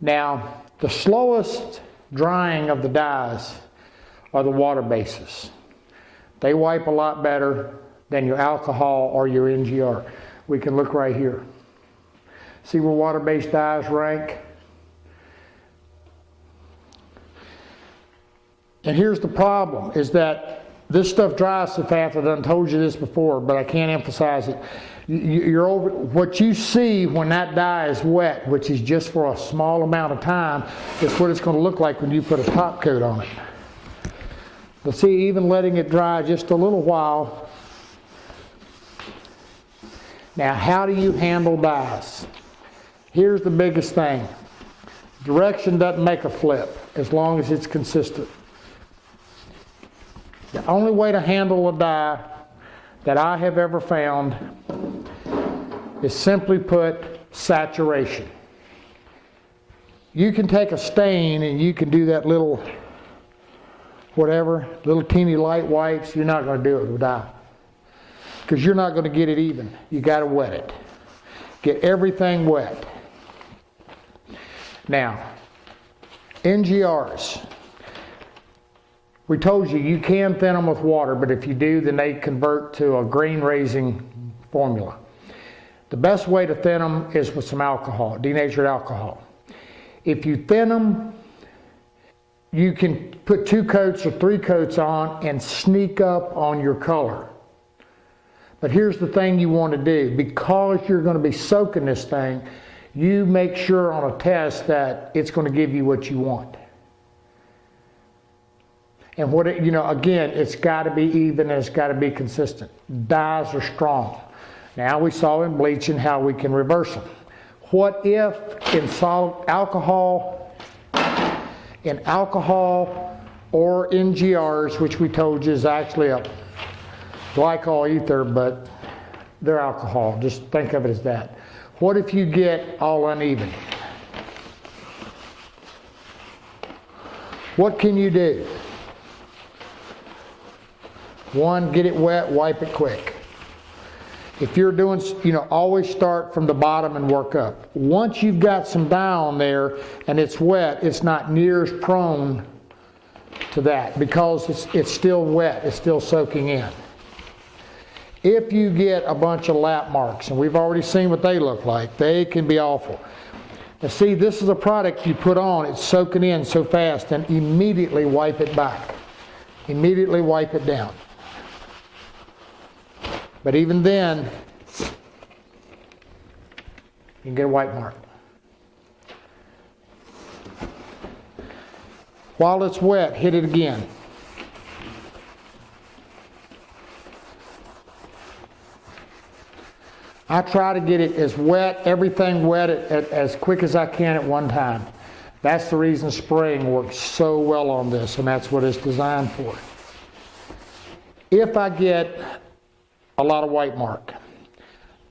Now, the slowest drying of the dyes are the water bases. They wipe a lot better than your alcohol or your NGR. We can look right here. See where water-based dyes rank? And here's the problem, is that this stuff dries so fast. I've done told you this before, but I can't emphasize it. What you see when that dye is wet, which is just for a small amount of time, is what it's going to look like when you put a top coat on it. But see, even letting it dry just a little while. Now, how do you handle dyes? Here's the biggest thing. Direction doesn't make a flip as long as it's consistent. The only way to handle a dye that I have ever found is simply put saturation. You can take a stain and you can do that little little teeny light wipes. You're not going to do it with dye because you're not going to get it even. You got to wet it. Get everything wet. Now, NGRs. We told you you can thin them with water, but if you do, then they convert to a grain raising formula. The best way to thin them is with some alcohol, denatured alcohol. If you thin them, you can put 2 coats or 3 coats on and sneak up on your color. But here's the thing you want to do. Because you're going to be soaking this thing, you make sure on a test that it's going to give you what you want. And again, it's got to be even and it's got to be consistent. Dyes are strong. Now we saw in bleaching how we can reverse them. What if in solid alcohol, or in GRs, which we told you is actually a glycol ether, but they're alcohol. Just think of it as that. What if you get all uneven? What can you do? 1, get it wet, wipe it quick. If you're doing, always start from the bottom and work up. Once you've got some dye on there and it's wet, it's not near as prone to that because it's still wet, it's still soaking in. If you get a bunch of lap marks, and we've already seen what they look like, they can be awful. Now see, this is a product you put on, it's soaking in so fast, and immediately wipe it back. Immediately wipe it down. But even then, you can get a white mark. While it's wet, hit it again. I try to get it as wet, everything wet as quick as I can at one time. That's the reason spraying works so well on this, and that's what it's designed for. If I get a lot of white mark,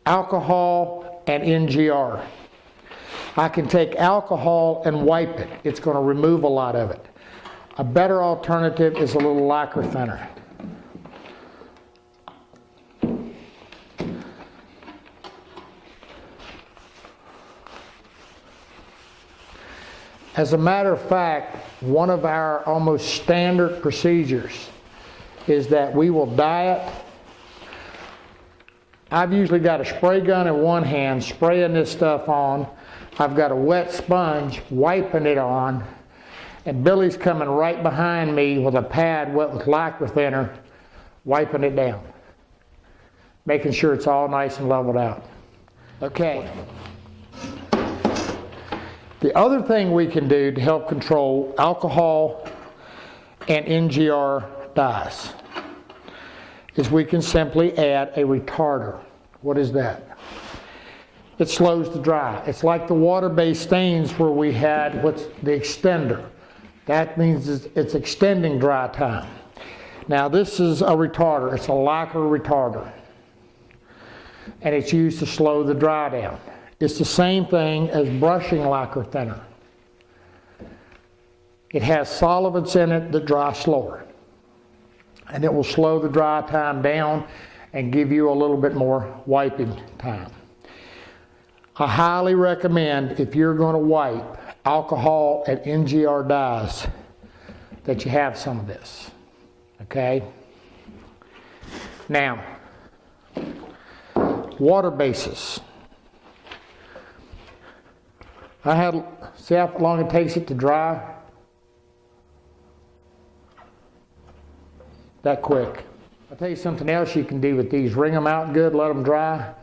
alcohol and NGR, I can take alcohol and wipe it. It's going to remove a lot of it. A better alternative is a little lacquer thinner. As a matter of fact, one of our almost standard procedures is that we will dye it. I've usually got a spray gun in one hand, spraying this stuff on. I've got a wet sponge, wiping it on, and Billy's coming right behind me with a pad wet with lacquer thinner, wiping it down, making sure it's all nice and leveled out. Okay. The other thing we can do to help control alcohol and NGR dyes is we can simply add a retarder. What is that? It slows the dry. It's like the water-based stains where we had what's the extender. That means it's extending dry time. Now this is a retarder. It's a lacquer retarder. And it's used to slow the dry down. It's the same thing as brushing lacquer thinner. It has solvents in it that dry slower. And it will slow the dry time down and give you a little bit more wiping time. I highly recommend, if you're going to wipe alcohol and NGR dyes, that you have some of this. Okay? Now, water bases. See how long it takes it to dry? That quick. I'll tell you something else you can do with these. Wring them out good, let them dry,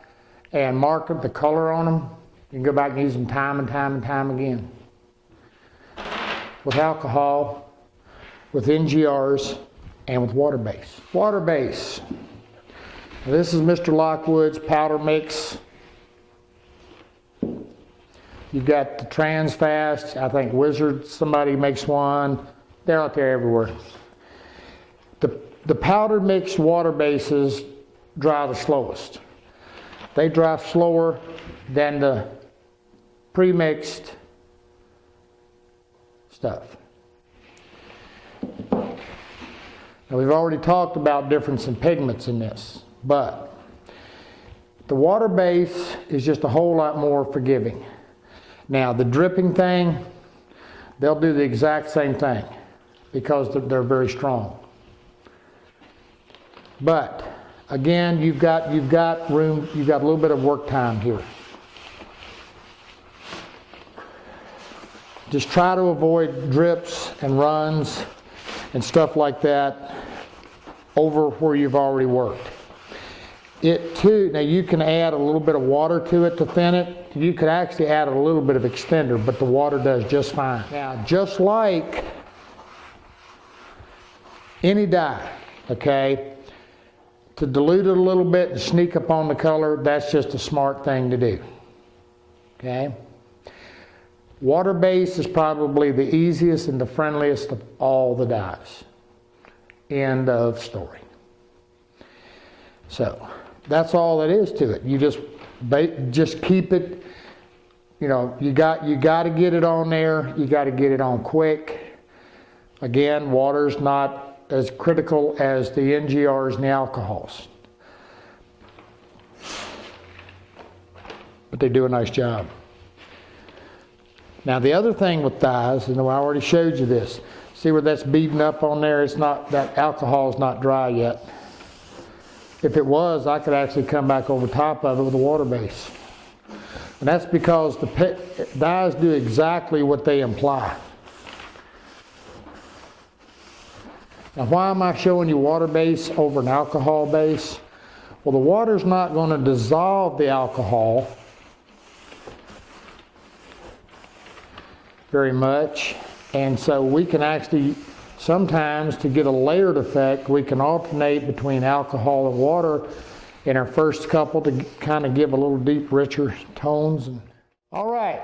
and mark the color on them. You can go back and use them time and time and time again. With alcohol, with NGRs, and with water base. Water base. Now, this is Mr. Lockwood's powder mix. You've got the Trans Fast. I think Wizard, somebody makes one. They're out there everywhere. The powder mixed water bases dry the slowest. They dry slower than the pre-mixed stuff. Now we've already talked about difference in pigments in this, but the water base is just a whole lot more forgiving. Now the dripping thing, they'll do the exact same thing. because they're very strong. But again, you've got room, you've got a little bit of work time here. Just try to avoid drips and runs and stuff like that over where you've already worked. It too, now you can add a little bit of water to it to thin it. You could actually add a little bit of extender, but the water does just fine. Now, just like any dye, okay, to dilute it a little bit and sneak up on the color, that's just a smart thing to do, okay? Water base is probably the easiest and the friendliest of all the dyes. End of story. So that's all that is to it. You just keep it. You know, you got to get it on there. You got to get it on quick. Again, water's not as critical as the NGRs and the alcohols, but they do a nice job. Now the other thing with dyes, and I already showed you this. See where that's beaten up on there? It's not, that alcohol is not dry yet. If it was, I could actually come back over top of it with a water base. And that's because the dyes do exactly what they imply. Now why am I showing you water base over an alcohol base? Well, the water's not going to dissolve the alcohol very much, and so we can actually, sometimes to get a layered effect, we can alternate between alcohol and water in our first couple to kind of give a little deep, richer tones. All right,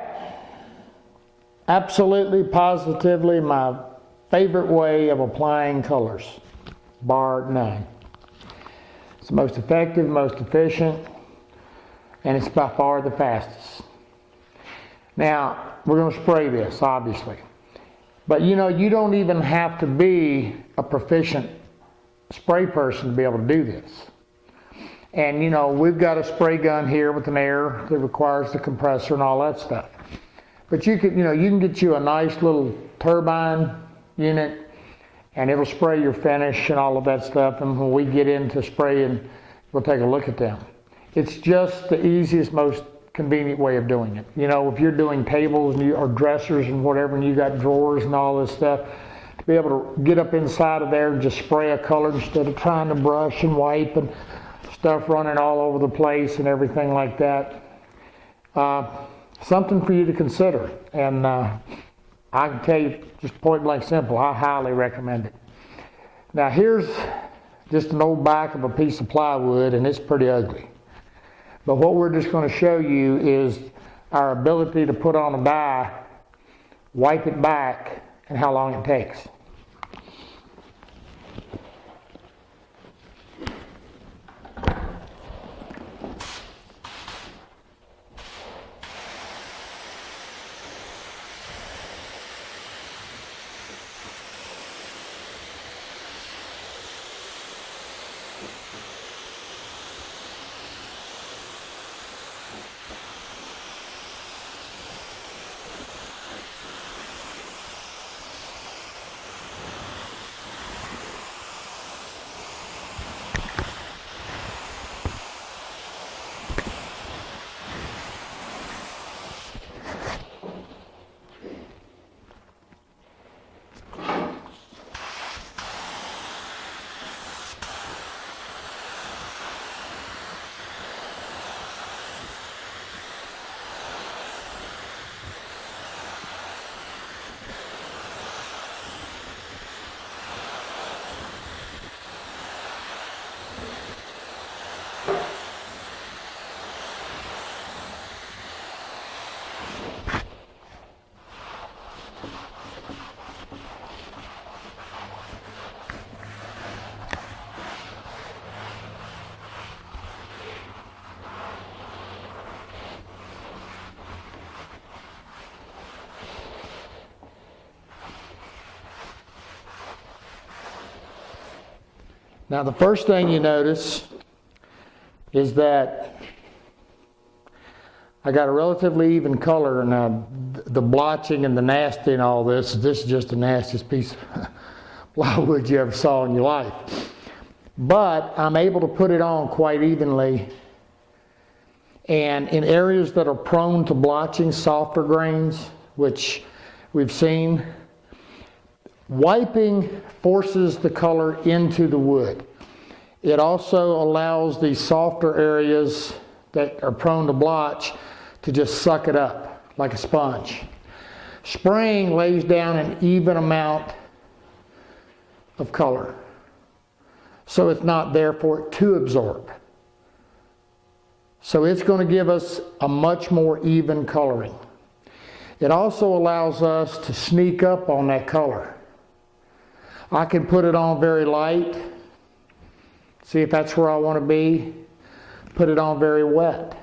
absolutely, positively my favorite way of applying colors, bar none. It's the most effective, most efficient, and it's by far the fastest. Now, we're going to spray this, obviously. But you know, you don't even have to be a proficient spray person to be able to do this. And you know, we've got a spray gun here with an air that requires the compressor and all that stuff. But you could, you know, you can get you a nice little turbine unit and it'll spray your finish and all of that stuff. And when we get into spraying, we'll take a look at them. It's just the easiest, most convenient way of doing it. You know, if you're doing tables and or dressers and whatever, and you got drawers and all this stuff, to be able to get up inside of there and just spray a color instead of trying to brush and wipe and stuff running all over the place and everything like that. Something for you to consider. And I can tell you, just point blank simple, I highly recommend it. Now here's just an old back of a piece of plywood, and it's pretty ugly. But what we're just going to show you is our ability to put on a dye, wipe it back, and how long it takes. Now the first thing you notice is that I got a relatively even color, and the blotching and the nasty and all this is just the nastiest piece plywood you ever saw in your life. But I'm able to put it on quite evenly. And in areas that are prone to blotching, softer grains, which we've seen, wiping forces the color into the wood. It also allows these softer areas that are prone to blotch to just suck it up like a sponge. Spraying lays down an even amount of color, so it's not there for it to absorb. So it's going to give us a much more even coloring. It also allows us to sneak up on that color. I can put it on very light, see if that's where I want to be, put it on very wet.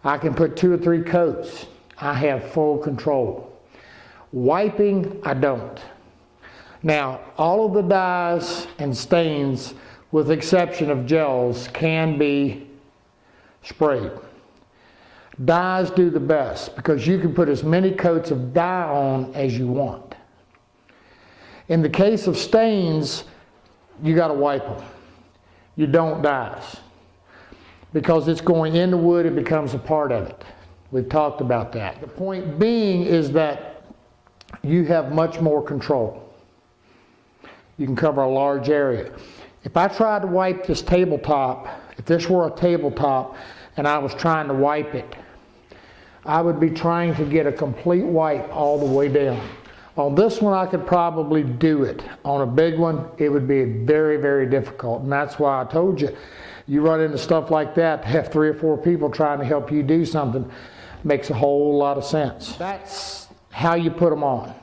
I can put 2 or 3 coats. I have full control. Wiping, I don't. Now, all of the dyes and stains, with the exception of gels, can be sprayed. Dyes do the best because you can put as many coats of dye on as you want. In the case of stains, you got to wipe them. You don't dyes, because it's going in the wood, it becomes a part of it. We've talked about that. The point being is that you have much more control. You can cover a large area. If I tried to wipe this tabletop, if this were a tabletop and I was trying to wipe it, I would be trying to get a complete wipe all the way down. On this one, I could probably do it. On a big one, it would be very, very difficult. And that's why I told you, you run into stuff like that, to have 3 or 4 people trying to help you do something makes a whole lot of sense. That's how you put them on.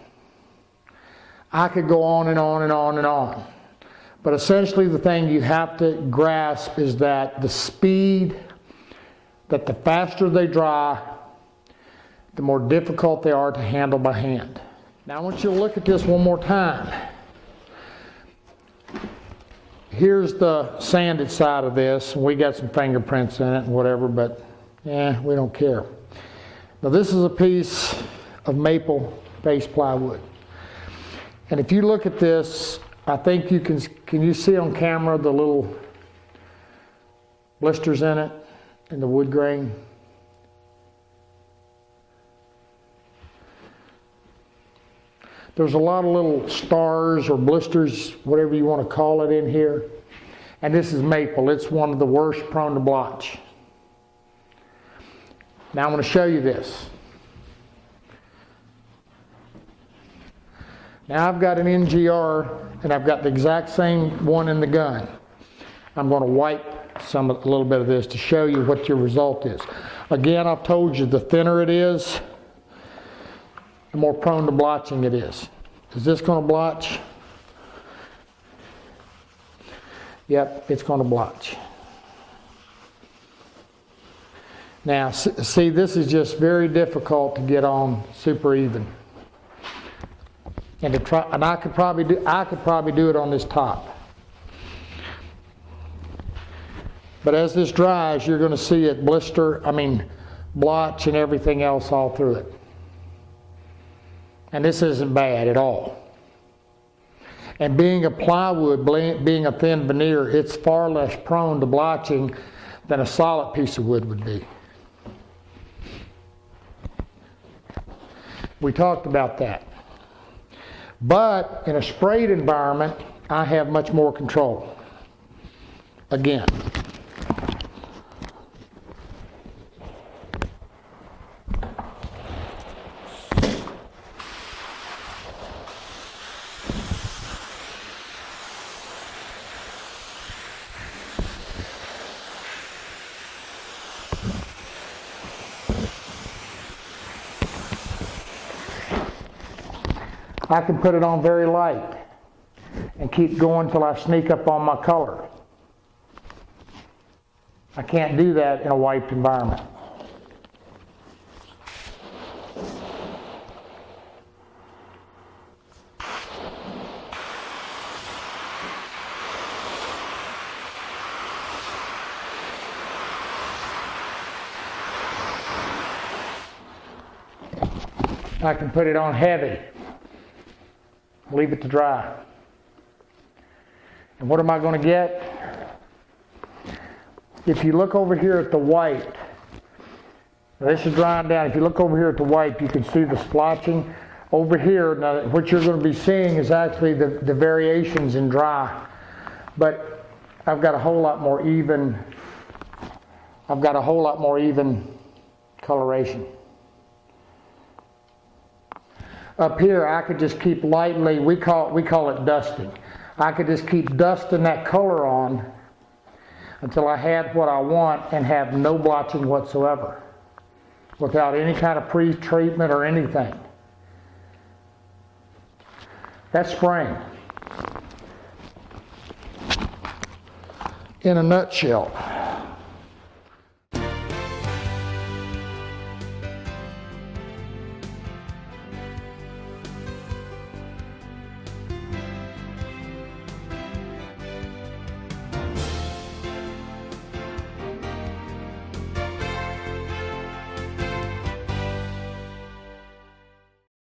I could go on and on and on and on. But essentially the thing you have to grasp is that the speed, that the faster they dry, the more difficult they are to handle by hand. Now I want you to look at this one more time. Here's the sanded side of this. We got some fingerprints in it and whatever, but we don't care. Now this is a piece of maple face plywood. And if you look at this, I think you can you see on camera the little blisters in it, in the wood grain? There's a lot of little stars or blisters, whatever you want to call it, in here. And this is maple. It's one of the worst prone to blotch. Now I'm going to show you this. Now I've got an NGR and I've got the exact same one in the gun. I'm going to wipe a little bit of this to show you what your result is. Again, I've told you, the thinner it is, the more prone to blotching it is. Is this going to blotch? Yep, it's going to blotch. Now, see, this is just very difficult to get on super even. And I could probably do it on this top. But as this dries, you're going to see it blotch and everything else all through it. And this isn't bad at all. And being a plywood, being a thin veneer, it's far less prone to blotching than a solid piece of wood would be. We talked about that. But in a sprayed environment, I have much more control. Again. I can put it on very light and keep going till I sneak up on my color. I can't do that in a wiped environment. I can put it on heavy. Leave it to dry. And what am I going to get? If you look over here at the white, this is drying down. If you look over here at the white, you can see the splotching. Over here, now what you're going to be seeing is actually the variations in dry. But I've got a whole lot more even, coloration. Up here, I could just keep lightly, we call it dusting. I could just keep dusting that color on until I had what I want and have no blotching whatsoever, without any kind of pre-treatment or anything. That's spraying in a nutshell.